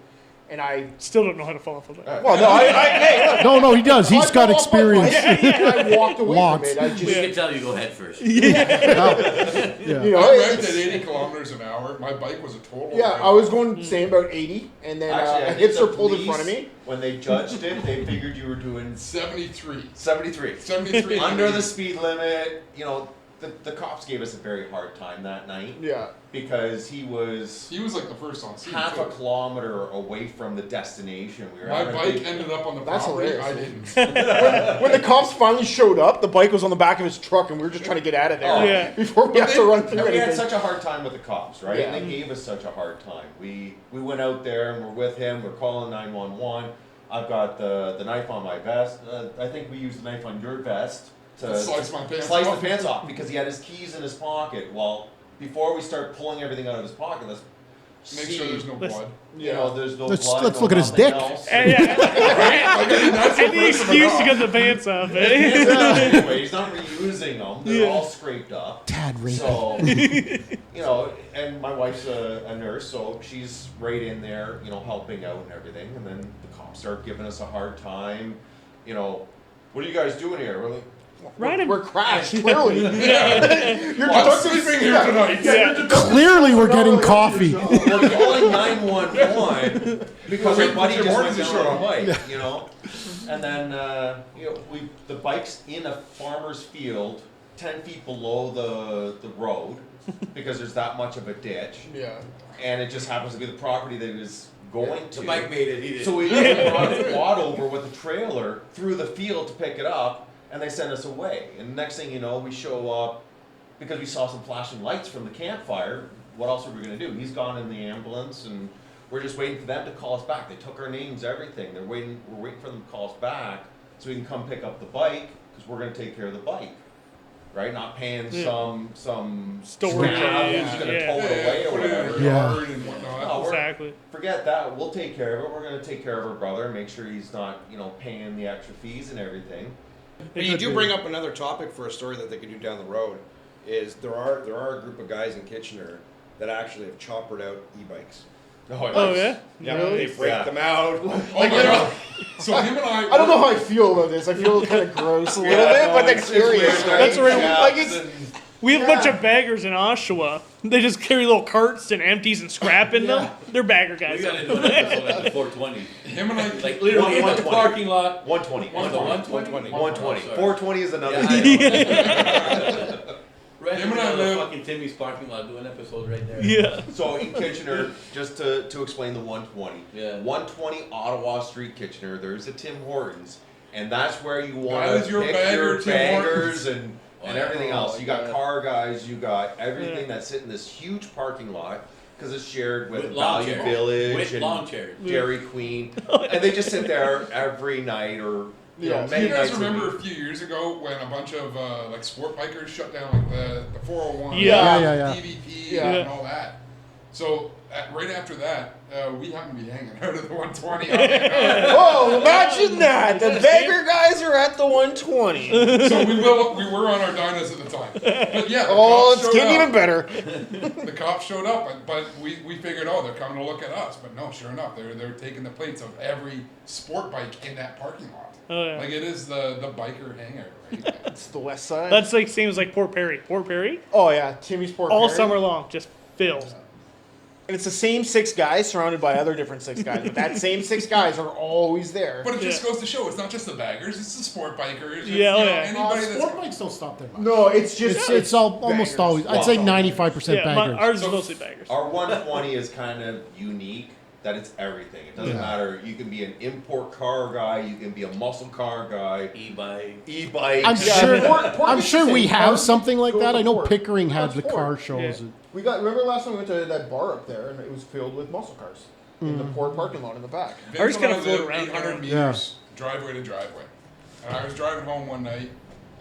and I Still don't know how to fall off of that. well, no, hey, look, No, he does. He's I got fell off my experience. bike, and I walked away Lots. from it. I We just, can tell you go head first. Yeah. you know, I rode it's- at 80 kilometers an hour. My bike was a total. yeah, wreck. I was going same about 80, and then Actually, I a think hipster the pulled in front of police, me. When they judged it, they figured you were doing 73. 73. 73. Under the speed limit. The cops gave us a very hard time that night Yeah. because he was He was like the first on scene. half too. a kilometer away from the destination. We were My having a bike big- ended up on the That's property. hilarious. I didn't. When the cops finally showed up, the bike was on the back of his truck, and we were just trying to get out of there Oh. Yeah. before we had to run through And we had anything. such a hard time with the cops, right? Yeah. And they gave us such a hard time. We went out there and we're with him. We're calling 911. I've got the knife on my vest. I think we used the knife on your vest to Slice my pants slice off. the pants off because he had his keys in his pocket. Well, before we start pulling everything out of his pocket, let's Make see, sure there's no Listen. blood. there's no Let's- blood. let's no look at his nothing dick. else. And, yeah. Like, I mean, that's the Any first of excuse it to all. get the pants off, eh? Anyway, he's not reusing them. They're Yeah. all scraped up. Tad rapey. So, and my wife's a nurse, so she's right in there, helping out and everything. And then the cops start giving us a hard time. What are you guys doing here? We're like, Riding. We're crashed, clearly. You're Well, I'm sleeping here tonight. Yeah. Clearly, we're getting coffee. we're calling 911 because Wait, our buddy Tim just Hortons went is down on showing a bike, And then, the bike's in a farmer's field, 10 feet below the road, because there's that much of a ditch. Yeah. And it just happens to be the property that he was going to. The bike made it. He did. So we brought a quad over with a trailer through the field to pick it up, and they sent us away. And the next thing you know, we show up because we saw some flashing lights from the campfire. What else are we going to do? He's gone in the ambulance, and we're just waiting for them to call us back. They took our names, everything. We're waiting for them to call us back so we can come pick up the bike because we're going to take care of the bike. Right? Not paying some Storage, scab yeah, who's going to yeah. tow it away or Put it in whatever. your Yeah. yard and whatnot. No, we're- Exactly. Forget that. We'll take care of it. We're going to take care of our brother and make sure he's not, paying the extra fees and everything. But you do bring up another topic for a story that they could do down the road. Is there are a group of guys in Kitchener that actually have choppered out e-bikes. Oh, yeah? Yeah, Really? they break Yeah. them out. Oh my God. So him and I. I don't know how I feel about this. I feel kind of gross a little bit, but then curious. Right? That's right. Like it's We have a bunch of baggers in Oshawa They just carry little carts and empties and scrap in them. They're bagger We guys. gotta do an episode at the 420. Him and I, Like literally in the 120. parking lot. 120. On the 120? 120. Oh, sorry. 420 is another Yeah, deal. Right Him and I in the live- fucking Timmy's parking lot, do an episode right there. Yeah. So in Kitchener, just to explain the 120. Yeah. 120 Ottawa Street, Kitchener. There's a Tim Hortons, and that's where you want That is to your pick bagger, your Tim bangers Hortons. and everything else. You got God. car guys, you got everything Yeah. that's sitting in this huge parking lot because it's shared with, With lawn Value chairs. Village With and lawn chairs. Dairy Queen, and they just sit there every night or you know Yeah. do many you guys nights remember a a week. few years ago when a bunch of like sport bikers shut down like the 401, Yeah. Yeah. DVP, Yeah. and all that? So right after that, we happened to be hanging out at the 120. I'm like, Whoa, imagine that! The beggar guys are at the 120. so we were on our dinas at the time. But yeah, the Oh, cops it's showed getting up. even better. The cops showed up, but we figured, oh, they're coming to look at us. But no, sure enough, they're taking the plates of every sport bike in that parking lot. Oh, yeah. Like it is the biker hangout, right? It's the west side. That's like same as like Port Perry. Port Perry, Oh yeah, Timmy's Port all Perry. summer long, just filled. And it's the same 6 guys surrounded by other different 6 guys. But that same 6 guys are always there. But it just Yeah. goes to show it's not just the baggers; it's the sport bikers. It's, Yeah, oh, you know, yeah. anybody that's Sport bikes don't stop there much. No, it's just It's all almost baggers. always. I'd say 95% Yeah, baggers. ours is So- mostly baggers. Our 120 is kind of unique that it's everything. It doesn't Yeah. matter. You can be an import car guy. You can be a muscle car guy. E-bike. E-bikes. I'm Yeah, sure. Port I'm is sure the we same. have Port something like goes that. to I know Port. Pickering had That's the Port. car shows. Yeah. We got. Remember last time we went to that bar up there, and it was filled with muscle cars in the Port parking lot in the back. Ours Vince kinda and I float live around 800 here. meters, driveway to driveway. And I was driving home one night,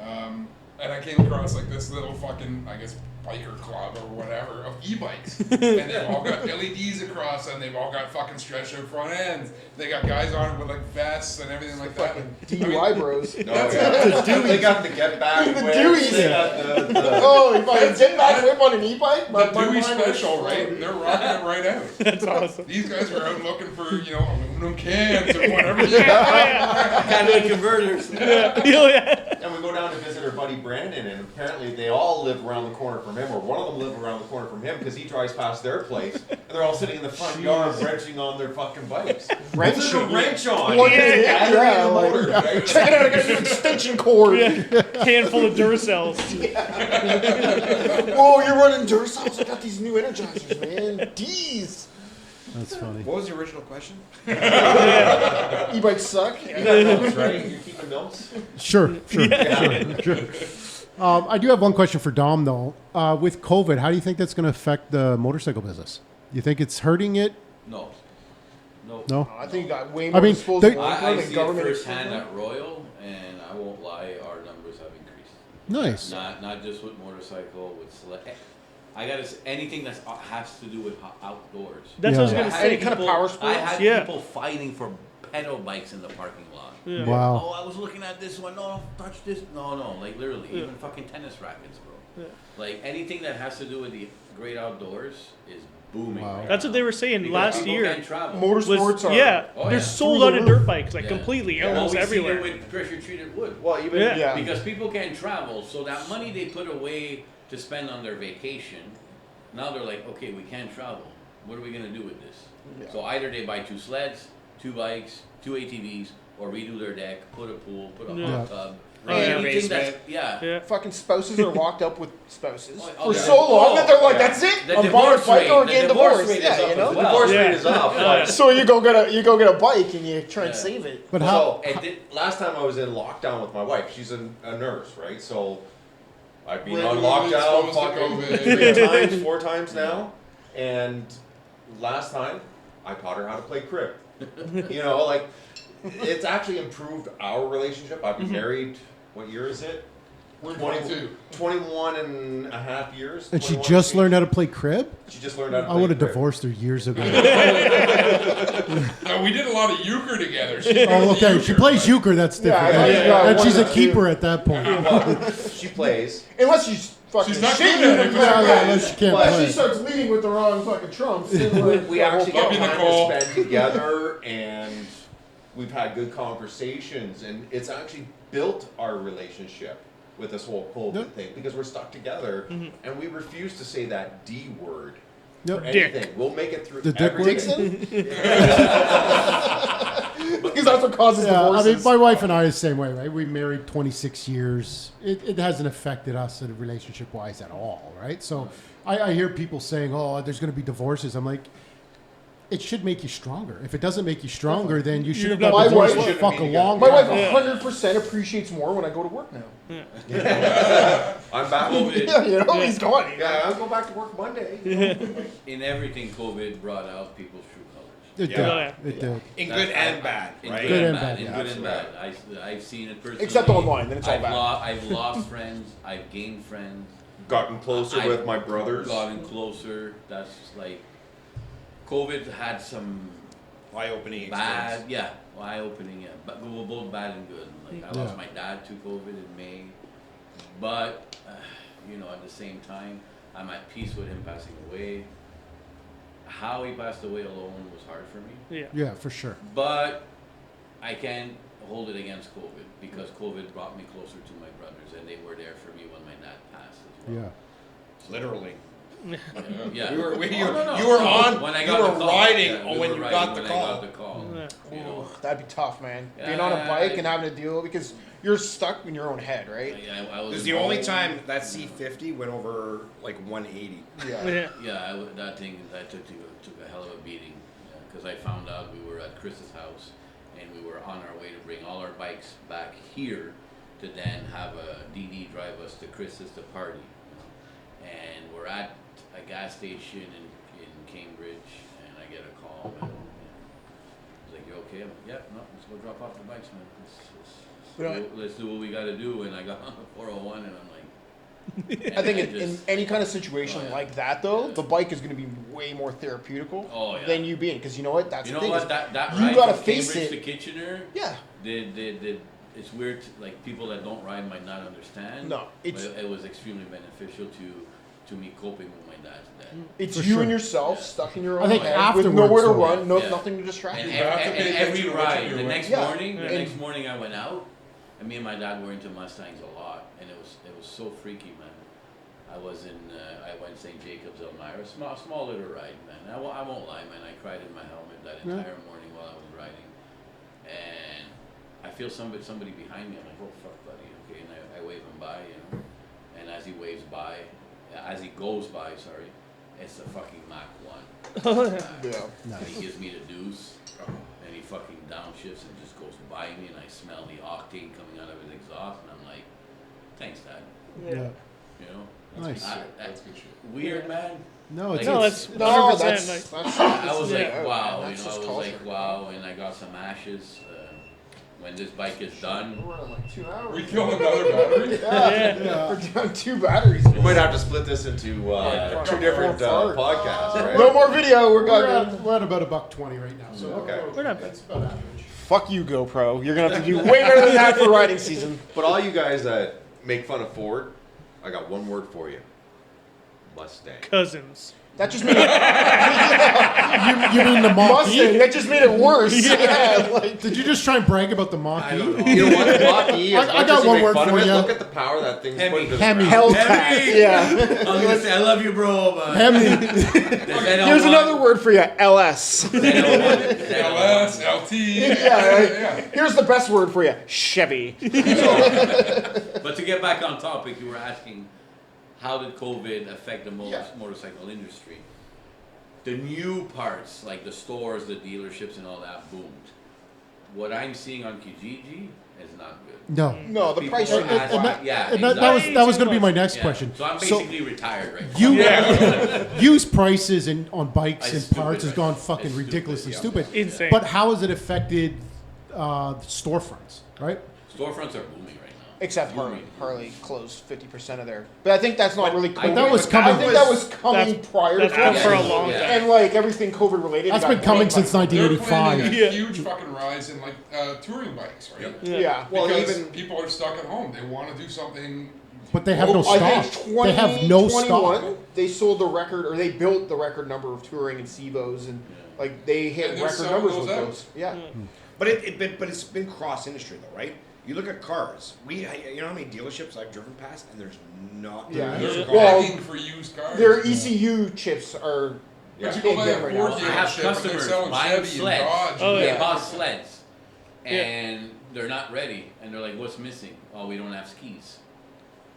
and I came across like this little fucking, I guess, biker club or whatever of e-bikes. And they've all got LEDs across and they've all got fucking stretched out front ends. They got guys on it with like vests and everything like that. Fucking I mean, DUI bros. Oh, yeah. They got the get back The whips, Deweys. they got the Oh, if I get back whip on an e-bike, the my Dewey mind was special, slow. right? They're rocking it right out. That's awesome. These guys are out looking for, you know, aluminum cans or whatever. Catalytic converters. Yeah. And we go down to visit our buddy Brandon, and apparently they all live around the corner from him, or one of them live around the corner from him because he drives past their place, and they're all sitting in the front yard wrenching on their fucking bikes. What's there to wrench on? Plug it It's a in, battery yeah, and a like- motor, right? Check it out, I got a new extension cord. Can full of Duracells. Whoa, you're running Duracells? I got these new Energizers, man. D's. That's funny. What was the original question? E-bikes suck. You got notes, right? You're keeping notes? Sure. Sure. I do have one question for Dom though. With COVID, how do you think that's going to affect the motorcycle business? You think it's hurting it? No. No. No. I think you got way more I mean, disposable they- income I and see it government. firsthand at Royal, and I won't lie, our numbers have increased. Nice. Not just with motorcycle, with sled. I gotta say, anything that has to do with outdoors. That's what I was Yeah. gonna I say. had Any kind of people- power I sports? had Yeah. people fighting for pedal bikes in the parking lot. Yeah. Wow. Oh, I was looking at this one. No, don't touch this. No, like literally, Yeah. even fucking tennis rackets, bro. Yeah. Like anything that has to do with the great outdoors is booming. Wow. Right That's now. what they were saying Because last people year. can't travel. Motorsports Was, are. yeah, Oh, they're yeah. sold Through out the of roof. dirt bikes, like Yeah. completely, Yeah, almost well, we see everywhere. it with pressure treated wood. Well, even Yeah. Yeah. Because people can't travel, so that money they put away to spend on their vacation, now they're like, okay, we can't travel. What are we gonna do with this? Yeah. So either they buy 2 sleds, 2 bikes, 2 ATVs, or redo their deck, put a pool, put a Yeah. hot tub. Oh, yeah. Anything that's Basement. yeah. Fucking spouses are locked up with spouses Oh, for yeah. so long that they're like, Yeah. that's it. The I'm buying a divorce bike rate, or the getting divorce divorced. rate is Yeah, up you as know. the well. divorce Yeah. rate is up. Yeah. But So you go get a bike and you try and Yeah. save it. But so, how? last time I was in lockdown with my wife, she's a nurse, right? So I've been Regularly on lockdown exposed to fucking COVID. 3 times, 4 times now. And last time, I taught her how to play crib. You know, like, it's actually improved our relationship. I've been married, what year is it? We're 22. 22. 21 and a half years. And she 21 just years. learned how to play crib? She just learned how to I play would have crib. divorced her years ago. No, we did a lot of euchre together. She Oh, knows the okay. She euchre, plays but- euchre. That's different. Yeah, yeah, And one she's a of the keeper at that point. Well, she plays. Unless she's fucking She's not shit good at you. it, Yeah, yeah, unless she can't But Unless she play. starts leading with the wrong fucking trumps. then, like, We the whole actually fucking- get Puppy time Nicole. to spend together, and we've had good conversations, and it's actually built our relationship. with this whole COVID Yep. thing because we're stuck together and we refuse to say that D word Yep. for Dick. anything. We'll make it through The dick word? everything. Dixon? Because that's what causes Yeah, I divorces. mean, my wife and I are the same way, right? We married 26 years. It hasn't affected us relationship-wise at all, right? So I hear people saying, oh, there's going to be divorces. I'm like, it should make you stronger. If it doesn't make you stronger, then you should have got My divorced wife- a fuck a long My time wife ago. 100% appreciates more when I go to work now. I'm back. Yeah, you know, he's gone. Yeah, I'll go back to work Monday. In everything, COVID brought out people's true colors. It Yeah. did. Oh, yeah. It did. In That's- good and bad, In right? good and bad, bad. In yeah. good and bad. I've seen it personally. Except online, then it's all I've bad. I've lost friends. I've gained friends. Gotten closer I've with my brothers. Gotten closer. That's like COVID had some Eye-opening bad, experience. yeah, eye-opening, yeah. But we were both bad and good. Like I lost Yeah. my dad to COVID in May, but you know, at the same time, I'm at peace with him passing away. How he passed away alone was hard for me, Yeah. Yeah, for sure. but I can't hold it against COVID because COVID brought me closer to my brothers, and they were there for me when my dad passed as well. Yeah. Literally. Yeah. You were, Oh, you, no. you were on, When I you got were the call. riding Yeah, we when were you riding got the when call. I got the call. Yeah. You know? That'd be tough, man. Yeah, Being on a bike I- and having to deal because you're stuck in your own head, right? I was This is the only involved. time that C50 went over like 180. Yeah. Yeah. Yeah, that thing that took a hell of a beating because I found out we were at Chris's house and we were on our way to bring all our bikes back here to then have a DD drive us to Chris's to party, and we're at a gas station in Cambridge and I get a call and he's like, "You okay?" I'm like, "Yeah, no, let's go drop off the bikes, man. Let's do what we got to do." And I got on the 401 and I'm like. I think and in just- any kind of situation Oh, yeah. like that, though, Yeah. the bike is going to be way more therapeutical Oh, yeah. than you being. Because you know what? That's You the know thing. what? is That you ride gotta from face Cambridge it. to Kitchener, Yeah. it's weird. Like people that don't ride might not understand. No, it's- but it was extremely beneficial to me coping with my dad's death. It's For you sure. and yourself stuck in your own I think head with afterwards, nowhere to though- run, Yeah. nothing to distract And, you. have to and pay every attention to what ride, you're the doing. next Yeah. morning, the And- next morning I went out, and me and my dad were into Mustangs a lot, and it was so freaky, man. I was in I went St. Jacobs, Elmira, small little ride, man. I won't lie, man. I cried in my helmet that Yeah. entire morning while I was riding, and I feel somebody behind me. I'm like, oh fuck, buddy, okay. And I wave him by, you know, and as he waves by, as he goes by, sorry, it's a fucking Mach 1. Yeah. And he gives me the deuce, and he fucking downshifts and just goes by me, and I smell the octane coming out of his exhaust, and I'm like, thanks, Dad. Yeah. You know, Nice. That's good shit. weird, man. No, it's, No, it's- that's- No, 100%, that's I was like, yeah, wow, you that's know, I just was culture. like, wow, and I got some ashes. When this bike is done, We're running like 2 hours. We killed another battery. Yeah. We're down 2 batteries. We might have to split this into Yeah. 2 different Far. podcasts, right? No more video. We're we're gone. at about $1.20 right now. So Okay. We're not- That's about average. Fuck you, GoPro. You're gonna have to do way better than that for riding season. But all you guys that make fun of Ford, I got one word for you. Mustang. Cousins. That just made it You mean the Mustang. Mach-E? That just made it worse. Yeah. Like, Did you just try and brag about the I Mach-E? don't know. You know what? Mach-E, as I much got as you one make word fun of for it, you. look at the power that thing's Hemi. put into the Hemi. ground. Hellcat. Yeah. I was gonna say, I love you, bro, but Hemi. Here's another word for you. LS. LS, LT. Yeah. Here's the best word for you. Chevy. But to get back on topic, you were asking, how did COVID affect the motorcycle industry? The new parts, like the stores, the dealerships, and all that, boomed. What I'm seeing on Kijiji is not good. No. No, the People price. are And, asking- and that, yeah, and that was exactly. going to be my next Yeah. question. So I'm So basically retired right now. you used prices on bikes It's and stupid, parts has right? gone fucking It's stupid, ridiculously yeah. stupid. Insane. But how has it affected storefronts, right? Storefronts are booming right now. Except Harley. Booming. Harley closed 50% of their. But I think that's not really. But COVID. that was I coming- think that was coming That's- prior that's to been COVID. for a long Yeah. time. And like everything COVID related. That's got been coming brought since back. They're planning 1985. a Yeah. huge fucking rise in like touring bikes, right? Yeah. Well, Because even people are stuck at home. They want to do something. But they have no I stock. think They have no stock. 2021, they sold the record, or they built the record number of touring and SEVOs, and like they hit And they're record selling numbers those with out. those. Yeah. But it's been cross industry though, right? You look at cars. You know how many dealerships I've driven past, and there's not. Yeah. They're Well, begging for used cars. Their ECU chips are But you big go by them a right Ford now. I have dealership and they're customers selling buying Chevy and sleds. Dodge. Oh, They yeah. bought sleds, and they're not ready, and they're like, "What's missing? Oh, we don't have skis."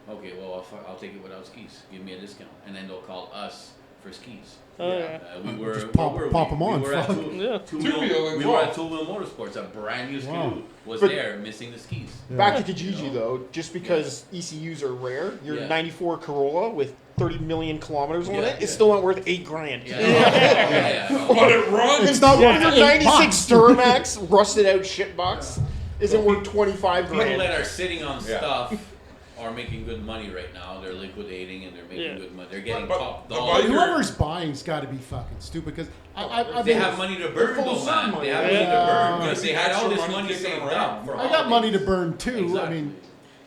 Okay, well, I'll take it without skis. Give me a discount, and then they'll call us for skis. Oh, yeah. We were Just pop- where were pop we? 'em on, We were at fuck. Yeah. Two-wheel Two-wheel we were at as Two Wheel Motorsports. A brand new Wow. SKU was But- there, missing the skis. Back to Kijiji You know? though, just because ECUs are rare, your Yeah. 94 Corolla with 30 million kilometers on Yeah, it is yeah. still not worth $8,000. Yeah, yeah. But it runs. It's not worth Your $8 96 Duramax rusted out shitbox isn't worth 25 People grand. that are sitting on Yeah. stuff are making good money right now. They're liquidating and they're making Yeah. good money. They're getting But top the dollar. biker- Whoever's buying's got to be fucking stupid because I've They been, have money to burn, full though, of sun man. money. They have money to Yeah. burn because they had all Extra this money money kicking saved around. up for I got holidays. money to burn too. Exactly. I mean,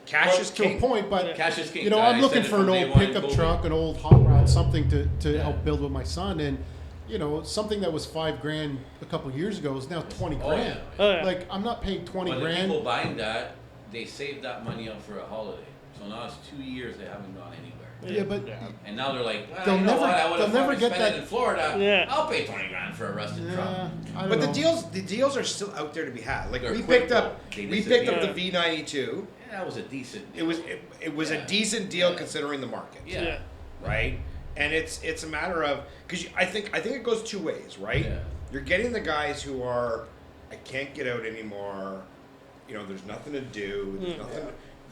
Cash is to a king. point, but Cash is king. you know, I I'm looking said it for from an day old one in pickup COVID. truck, an old hot rod, something to Yeah. help build with my son. And you know, something that was $5,000 a couple years ago is now 20 Oh, grand. yeah. Oh, yeah. Like I'm not paying 20 But the grand. people buying that, they saved that money up for a holiday. So now it's 2 years they haven't gone anywhere. Yeah, but And now they're like, They'll you know never- what? I would they'll have never never get spent that- it in Florida. Yeah. I'll pay 20 grand for a rusted truck. yeah, I don't But know. the deals are still out there to be had. Like They're we quick, picked up though. They the disappear. V92. Yeah, that was a decent. It was Yeah. a decent deal Yeah. considering the market. Yeah. Yeah. Right? And it's a matter of because I think it goes two ways, right? Yeah. You're getting the guys who are I can't get out anymore. You know, there's nothing to do. There's nothing.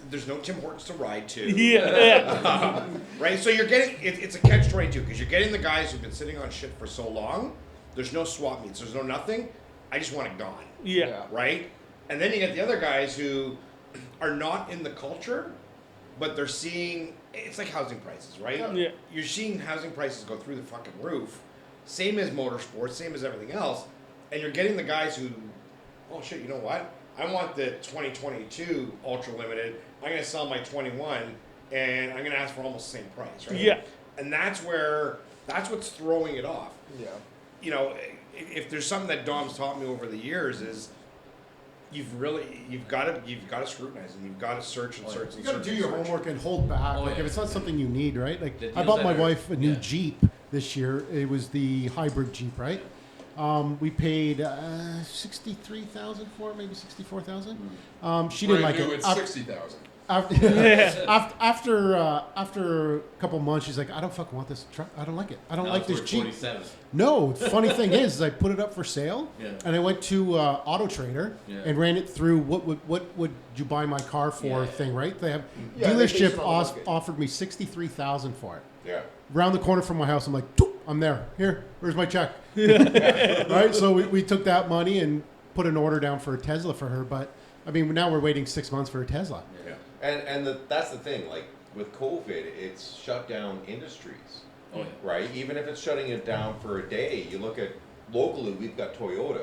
There's no Tim Hortons to ride to. Yeah. Right? So you're getting it's a catch-22 because you're getting the guys who've been sitting on shit for so long. There's no swap meets. There's no nothing. I just want it gone. Yeah. Right? And then you get the other guys who are not in the culture, but they're seeing it's like housing prices, right? Yeah. You're seeing housing prices go through the fucking roof. Same as motorsports, same as everything else. And you're getting the guys who, oh shit, you know what? I want the 2022 Ultra Limited. I'm going to sell my 21 and I'm going to ask for almost the same price, right? Yeah. And that's what's throwing it off. Yeah. You know, if there's something that Dom's taught me over the years is you've got to scrutinize and you've got to search and search You and got to search. do and your search. homework and hold back. Oh, Like yeah. if it's not something you need, right? Like The I deals bought that my are- wife a new yeah. Jeep this year. It was the hybrid Jeep, right? We paid 63,000 for it, maybe 64,000. She didn't like Brand new, it. It's 60,000. After a couple months, she's like, I don't fucking want this truck. I don't like it. I don't Now like it's this worth Jeep. 47. No, the funny thing is I put it up for sale, Yeah. and I went to Auto Trader Yeah. and ran it through what would you buy my car for Yeah. thing, right? They have Yeah, they base dealership it on the market. offered me 63,000 for it. Yeah. Round the corner from my house, I'm like, "Toop, I'm there. Here, where's my check? Right? So we took that money and put an order down for a Tesla for her. But I mean, now we're waiting 6 months for a Tesla. Yeah. And that's the thing. Like with COVID, it's shut down industries, Oh, yeah. right? Even if it's shutting it down for a day, you look at locally, we've got Toyota.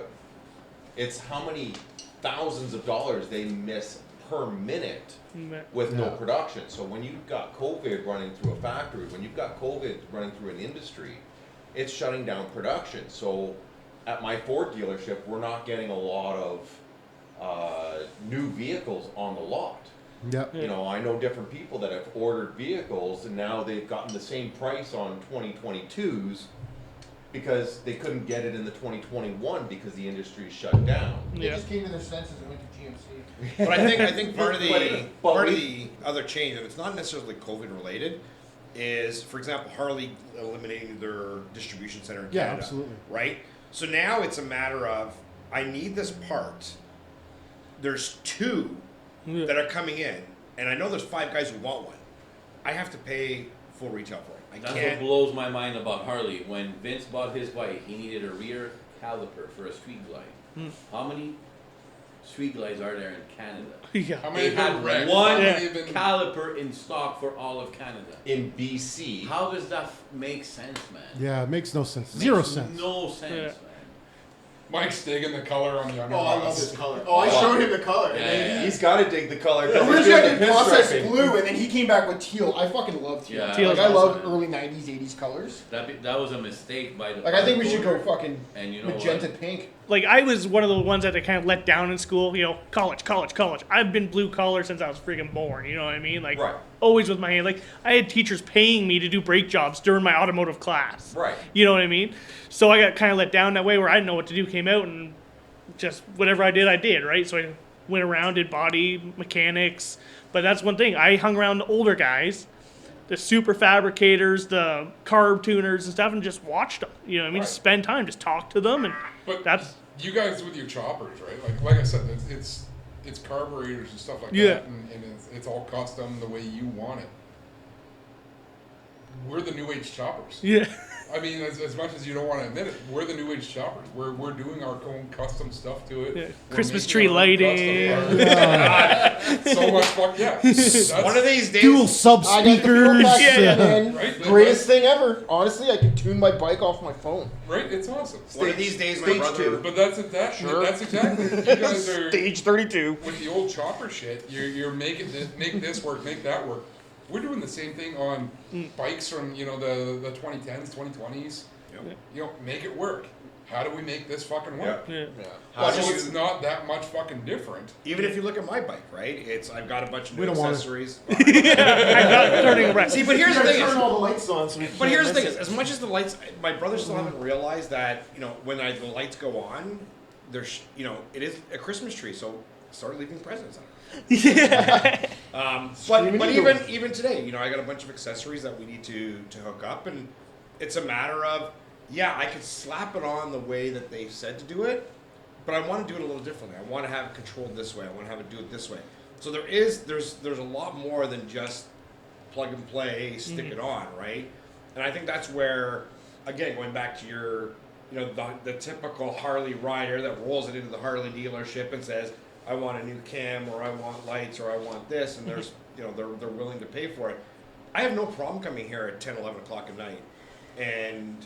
It's how many thousands of dollars they miss per minute with no Yeah. production. So when you've got COVID running through a factory, when you've got COVID running through an industry, it's shutting down production. So at my Ford dealership, we're not getting a lot of new vehicles on the lot. Yep. You know, I know different people that have ordered vehicles and now they've gotten the same price on 2022s because they couldn't get it in the 2021 because the industry shut down. They Yeah. just came to their senses and went to GMC. But I think part of the But part of we- the other change, and it's not necessarily COVID related, is for example Harley eliminating their distribution center in Yeah, Canada. absolutely. Right. So now it's a matter of I need this part. There's two Yeah. that are coming in, and I know there's 5 guys who want one. I have to pay full retail for it. I That's what can't. blows my mind about Harley. When Vince bought his bike, he needed a rear caliper for a street glide. How many street glides are there in Canada? Yeah. How many They have had been wrecked? one How many have been- caliper in stock for all of Canada. In BC, How does that make sense, man? Yeah, it makes no sense. Zero Makes sense. No sense, Yeah. man. Mike's digging the color on the underbody. Oh, I love this color. Oh, I showed him the color. and then He's got to dig the color. 'cause he's Originally, I doing did the process pinstriping. blue, and then he came back with teal. I fucking love teal. Yeah. Like, Teal's I love awesome. early 90s, 80s colors. That was a mistake by the. Like, I think we should go color coder. fucking And you know magenta what? pink. Like, I was one of the ones that I kind of let down in school. You know, college. I've been blue collar since I was freaking born. You know what I mean? Like, Right. always with my hand. Like, I had teachers paying me to do brake jobs during my automotive class. Right. You know what I mean? So I got kind of let down that way where I didn't know what to do. Came out and just whatever I did, right? So I went around, did body mechanics. But that's one thing. I hung around the older guys, the super fabricators, the carb tuners and stuff, and just watched them. You know what I mean? Right. Just spend time, just talk to them, and But that's you guys with your choppers, right? Like I said, it's carburetors and stuff like Yeah. that, and it's all custom the way you want it. We're the new age choppers. yeah. I mean, as much as you don't want to admit it, we're the new age choppers. We're doing our own custom stuff to it. Yeah. We're Christmas making tree our own lighting. custom parts. So much fuck yeah. That's, One of these days, Dual sub I got the field speakers. pack Yeah. set, man. Right? Greatest thing ever. Honestly, I can tune my bike off my phone. right? It's awesome. one of these days, my Stage brother. two. But that's exactly. You guys are Stage 32. with the old chopper shit. You're making this, make this work, make that work. We're doing the same thing on bikes from the 2010s, 2020s. Yep. Make it work. How do we make this fucking work? Yeah. How So do you- it's not that much fucking different. Even if you look at my bike, right? I've got a bunch of We new don't want it. accessories. I'm not turning around. See, but here's the thing. Turn all the lights on. So we But can't here's the miss thing: is, it. as much as the lights, my brothers still haven't realized that when the lights go on, there's it is a Christmas tree, so start leaving presents on it. But Screaming eagle. even today, I got a bunch of accessories that we need to hook up, and it's a matter of I could slap it on the way that they said to do it, but I want to do it a little differently. I want to have it controlled this way. I want to have it do it this way. So there's a lot more than just plug and play, stick it on, right? And I think that's where, again, going back to your, the typical Harley rider that rolls it into the Harley dealership and says, I want a new cam, or I want lights, or I want this, and there's, they're willing to pay for it. I have no problem coming here at 10, 11 o'clock at night and,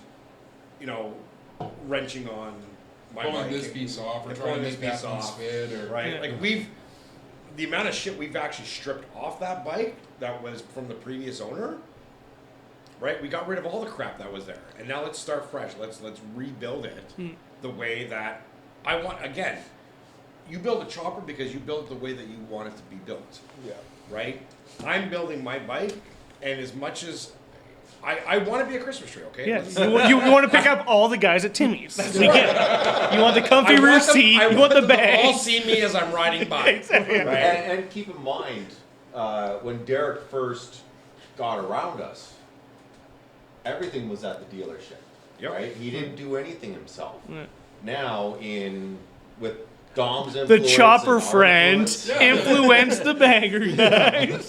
wrenching on my Pulling bike this and- piece off, or and trying to pulling make this that piece piece off, fit, or right? Yeah. Like the amount of shit we've actually stripped off that bike that was from the previous owner, right? We got rid of all the crap that was there, and now let's start fresh. Let's rebuild it the way that I want. Again, you build a chopper because you build it the way that you want it to be built, Yeah. right? I'm building my bike, and as much as I want to be a Christmas tree, okay? Yeah, Let's- you want to pick up all the guys at Timmy's. We get it. You want the comfy I rear want them- seat. I You want the them to all bag. see me as I'm riding by. Exactly. Right? And keep in mind, when Derek first got around us, everything was at the dealership, Yep. right? He didn't do anything himself. Yeah. Now, with Dom's The influence chopper and our friend influence- influenced the bagger guys.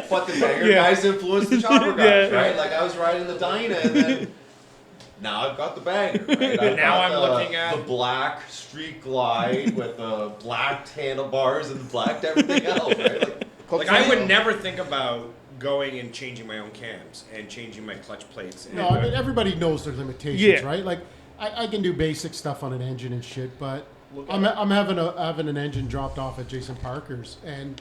but the bagger Yeah. guys influenced the chopper guys, Yeah. right? Like I was riding the Dyna, and then now I've got the bagger. Right? I've Now got I'm looking at- the black street glide with the black handlebars and the black everything else, right? Like I would never think about going and changing my own cams and changing my clutch plates. And No, I mean everybody knows their limitations, Yeah. right? Like I can do basic stuff on an engine and shit, but I'm having an engine dropped off at Jason Parker's, and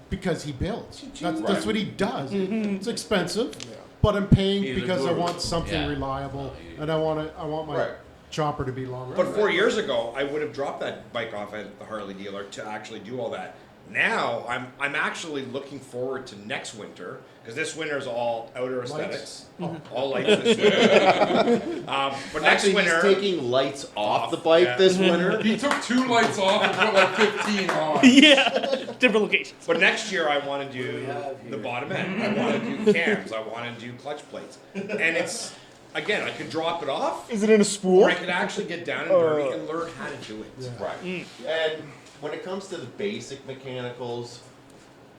because he builds, that's what he does. It's expensive, but I'm paying He's a because I guru. want something Yeah. reliable, and I want my Right. chopper to be longer. But 4 years ago, I would have dropped that bike off at the Harley dealer to actually do all that. Now I'm actually looking forward to next winter because this winter is all outer aesthetics, all lights this winter. But next Actually, winter, he's taking lights off the bike yeah. this winter. he took 2 lights off and put like 15 on. Yeah, different locations. but next year I want to do the bottom end. I want to do cams. I want to do clutch plates, and it's. Again, I could drop it off, Is it in a spool? or I could actually get down and dirty and learn how to do it. Right. And when it comes to the basic mechanicals,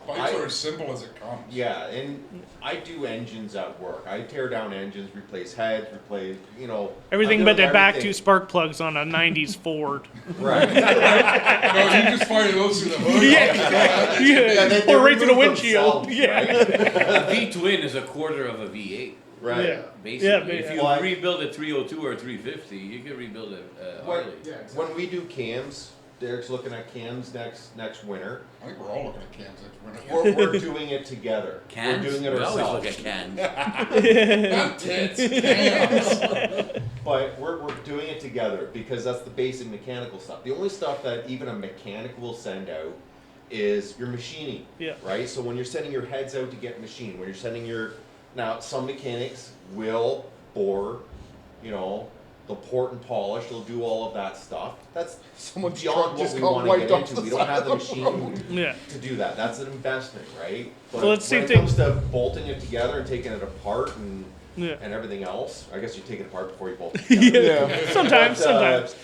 Bikes I are are as simple as it comes. Yeah, and I do engines at work. I tear down engines, replace heads, replace, Everything I'm but doing the back everything. two spark plugs on a 90s Ford. Right. No, you just fire those through the hood. Yeah. they Or right to the remove windshield. themselves, Yeah. right? A V-twin is a quarter of a V8. Right. Yeah. Basically, Yeah, if you Well, rebuild a 302 or 350, you can rebuild a When, Harley. when we do cams, Derek's looking at cams next winter. I think we're all looking at cams next winter. We're doing it together. Cans? We're doing it We always ourselves. look at cans. Not tits, cams. But we're doing it together because that's the basic mechanical stuff. The only stuff that even a mechanic will send out is your machining. Yeah. Right? So when you're sending your heads out to get machined, when you're sending now some mechanics will bore, they'll port and polish, they'll do all of that stuff. That's Someone's beyond truck what just we got want to wiped get off into. the We don't side have the of the road. machine Yeah. to do that. That's an investment, right? But Well, it's the when same it comes to bolting it together and taking it apart and Yeah. everything else, I guess you take it apart before you bolt it together. Yeah. Sometimes, But, sometimes.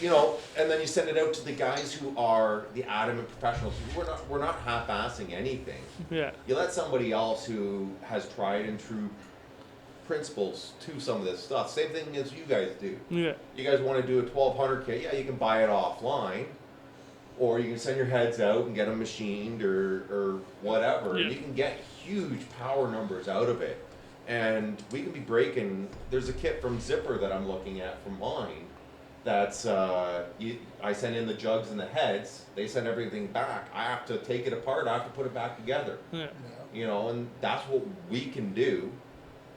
and then you send it out to the guys who are the adamant professionals. We're not half-assing anything. Yeah. You let somebody else who has tried and true principles to some of this stuff. Same thing as you guys do. Yeah. You guys want to do a 1200 kit? Yeah, you can buy it offline, or you can send your heads out and get them machined or whatever. Yeah. And you can get huge power numbers out of it. And we can be breaking. There's a kit from Zipper that I'm looking at from mine. That's I send in the jugs and the heads. They send everything back. I have to take it apart. I have to put it back together. Yeah. And that's what we can do.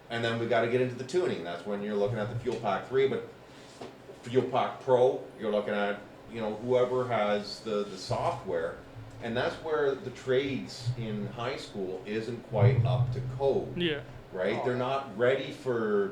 And then we got to get into the tuning. That's when you're looking at the Fuel Pack 3, but Fuel Pack Pro, you're looking at whoever has the software, and that's where the trades in high school isn't quite up to code. Yeah. Right? They're not ready for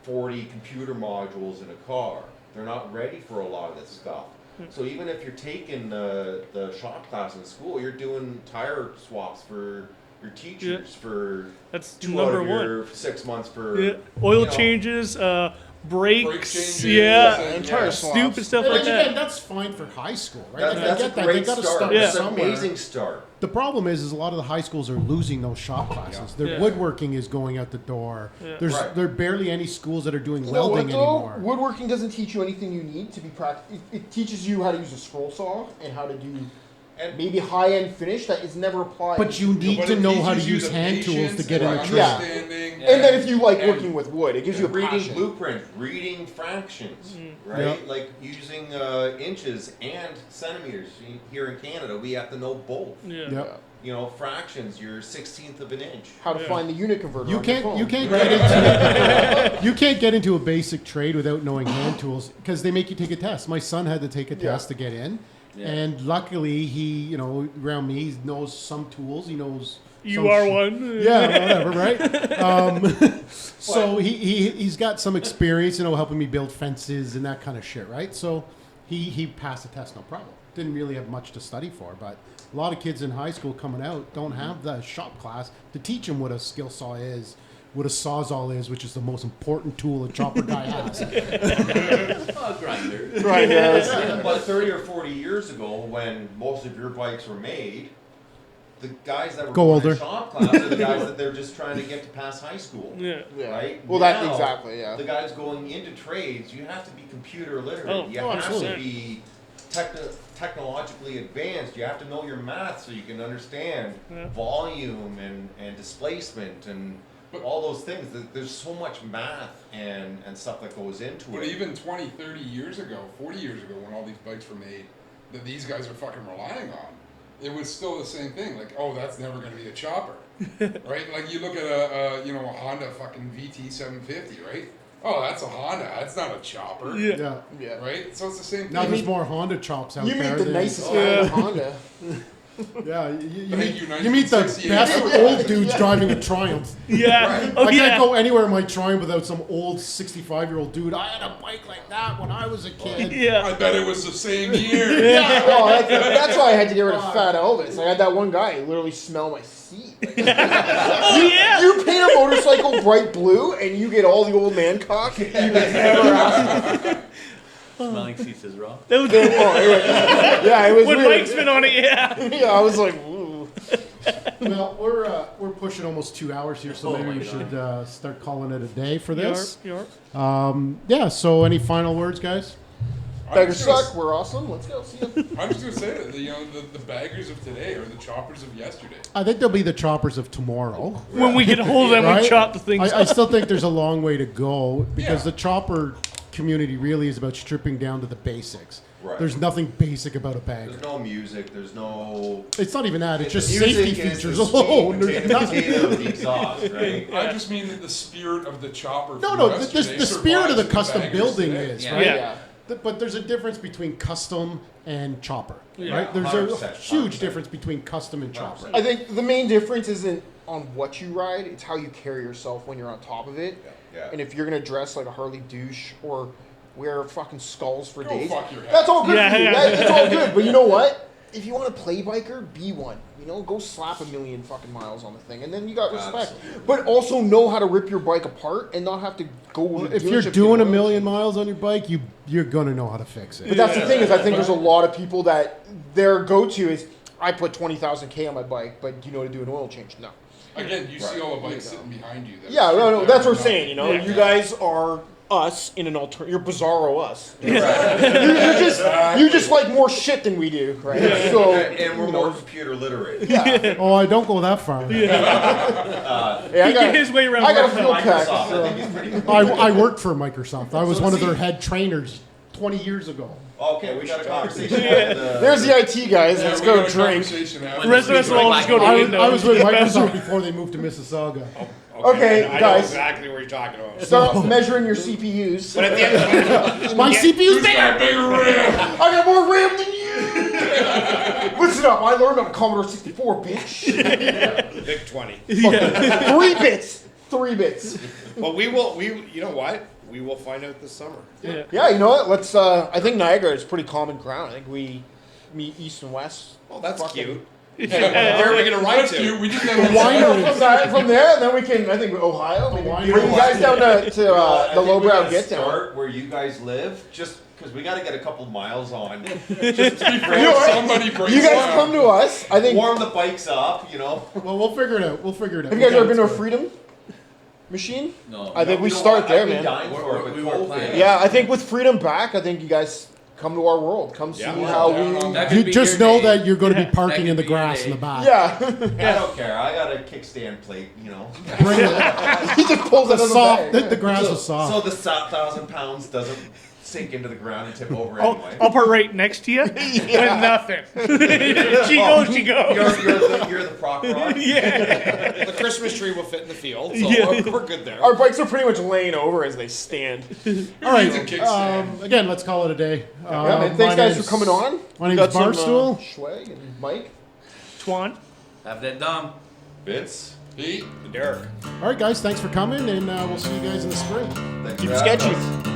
40 computer modules in a car. They're not ready for a lot of this stuff. So even if you're taking the shop class in school, you're doing tire swaps for your teachers for That's 2 number out of your one. 6 months for Yeah. Oil you know, changes, Brake brakes, changes, yeah, and Entire swaps. stupid stuff And like again, that. that's fine for high school, right? That, Like, that's I a get that. great They got to start. start That's an somewhere. amazing start. The problem is a lot of the high schools are losing those shop classes. Their Yeah. woodworking is going out the door. Yeah. Right. There are barely any schools that are doing You know welding what, though? anymore. Woodworking doesn't teach you anything you need to be practical. It teaches you how to use a scroll saw and how to do And maybe high-end finish that is never applied. But you need But to it know how to teaches you use the hand tools to patience get in and a the trade. Yeah. understanding. and then if you like And- working with wood, it gives you a reading passion. blueprint, reading fractions, right? Yep. Like using inches and centimeters. Here in Canada, we have to know both. Yeah. Yep. Fractions, your 16th of an inch. How to Yeah. find the unit converter. You on your can't phone. you can't get into you can't get into a basic trade without knowing hand tools because they make you take a test. My son had to take a test to get in, Yeah. and luckily he around me he knows some tools. He knows You some are shit. one. Yeah, whatever, right? So he's got some experience, helping me build fences and that kind of shit, right? So he passed the test, no problem. Didn't really have much to study for, but a lot of kids in high school coming out don't have the shop class to teach them what a skill saw is, what a sawzall is, which is the most important tool a chopper guy has. Oh, grinder. Right, yes. About 30 or 40 years ago, when most of your bikes were made, the guys that were Go going older. to shop class are the guys that they're just trying to get to pass high school. Yeah. Yeah. Right? Well, that Now, exactly. Yeah. The guys going into trades, you have to be computer literate. Oh, you oh, have to absolutely. be technologically advanced. You have to know your math so you can understand Yeah. volume and displacement and all those things. There's so much math and stuff that goes into But it. even 20, 30 years ago, 40 years ago, when all these bikes were made, that these guys are fucking relying on, it was still the same thing. Like, oh, that's never going to be a chopper, right? Like you look at a Honda fucking VT 750, right? Oh, that's a Honda. That's not a chopper, Yeah. Yeah. Yeah. right? So it's the same thing. Now there's more Honda chops out You there. meet the than- nicest Oh, guy in yeah. a Honda. Yeah, you Thank meet, you, you meet the 1968. best old dudes driving a Triumph. Yeah. Oh, I yeah. can't go anywhere in my Triumph without some old 65-year-old dude. I had a bike like that when I was a kid. Yeah. I bet it was the same year. Oh, that's why I had to get rid of Fat Elvis. I had that one guy literally smell my seat. Oh, yeah. You paint a motorcycle bright blue, and you get all the old man cock. You never asked. Smelling seats is raw. That was Yeah, it was when weird. Mike's been on it, yeah. Yeah, I was like, ooh. Well, we're pushing almost 2 hours here, so Oh maybe my we God. should start calling it a day for this. Yarp. Yeah. So, any final words, guys? Beggars suck. We're awesome. Let's go. See ya. I'm just gonna say that the baggers of today are the choppers of yesterday. I think they'll be the choppers of tomorrow. When we get a hold of them, Right? we chop the things I up. still think there's a long way to go because Yeah. the chopper community really is about stripping down to the basics. Right. There's nothing basic about a bagger. There's no music. There's no. It's not even that. It's just the music safety is features the alone. sweet There's potato, nothing. potato of the exhaust, right? I just mean that the spirit of the chopper. No, from no. yesterday The spirit of the survives in custom baggers building today. is Yeah. right. Yeah. But there's a difference between custom and chopper, Yeah, right? There's a 100%, huge 100%. difference between custom and chopper. I think the main difference isn't on what you ride; it's how you carry yourself when you're on top of it. Yeah. And if you're gonna dress like a Harley douche or wear fucking skulls for Go days, fuck your head. that's all good Yeah, for you. yeah. It's all good. But you know what? If you want to play biker, be one. You know, go slap 1,000,000 fucking miles on the thing, and then you got respect. Absolutely. But also know how to rip your bike apart and not have to go. Well, to the if you're dealership to doing get a it. million miles on your bike, you're gonna know how to fix it. But that's the thing is, I think there's a lot of people that their go-to is, I put 20,000 K on my bike, but do you know how to do an oil change? No. Again, you see Right. all the bikes sitting behind you. that Yeah, are no, stripped that's down what we're saying. You know, Yeah. you guys are us in an alter. You're bizarro us. Right. You just like more shit than we do, right? So And we're you more know, computer literate. yeah. Oh, I don't go that far. Hey, I He got did his way around. I got a Mark. fuel pack. Microsoft, I So. think he's pretty cool. I worked for Microsoft. I was So one of see- their head trainers 20 years ago. Okay, we got a conversation. There's the IT guys. Yeah, Let's we go got a drink. conversation When after. The rest of us will all just go to I Windows. was with Microsoft before they moved to Mississauga. Okay, I know guys. exactly what you're talking about. Start measuring your CPUs. But at the end, My CPU's bigger. Got a bigger ram. I got more RAM than you. Listen up, I learned on Commodore 64, bitch. Vic 20. 3 bits. 3 bits. But you know what? We will find out this summer. Yeah. Yeah, you know what? Let's. I think Niagara is pretty common ground. I think we meet east and west. Oh, that's Fucking- cute. Where are we going to ride That's cute. to? We just have From there, then we can. I think Ohio. Maybe Hawaii. bring you guys down to I think the we lowbrow gotta get down. Start where you guys live, just because we got to get a couple miles on. You know what? somebody breaks You guys down. come to us. I think. Warm the bikes up, you know. Well, we'll figure it out. We'll figure it out. Have you guys ever been to a Free? Freedom Machine? No. I think we You know start what? there, I'd be man. dying for it, but We were COVID. planning. Yeah, I think with Freedom back, I think you guys come to our world. Come see Yeah. how Yeah. we. That could You be just your know day. that you're going to Yeah. be parking That in the could be your grass in day. the back. Yeah. I don't care. I got a kickstand plate, you know. Bring it. He just pulls it The out of the soft. bag. The grass so, is soft. so the 1,000 pounds doesn't sink into the ground and tip over I'll, anyway. I'll park right next to you with nothing. she goes, she goes. You're the prop rock. Yeah. The Christmas tree will fit in the field, so Yeah. we're good there. Our bikes are pretty much laying over as they stand. All right. It's a kickstand. Again, let's call it a day. Yeah, man. Thanks, guys, for coming on. My We name's got some, Barstool. Schwag and Mike. Twan. Have that dumb. Vince, Pete. Derek. All right, guys. Thanks for coming, and we'll see you guys in the spring. thanks Keep for having sketchy. us.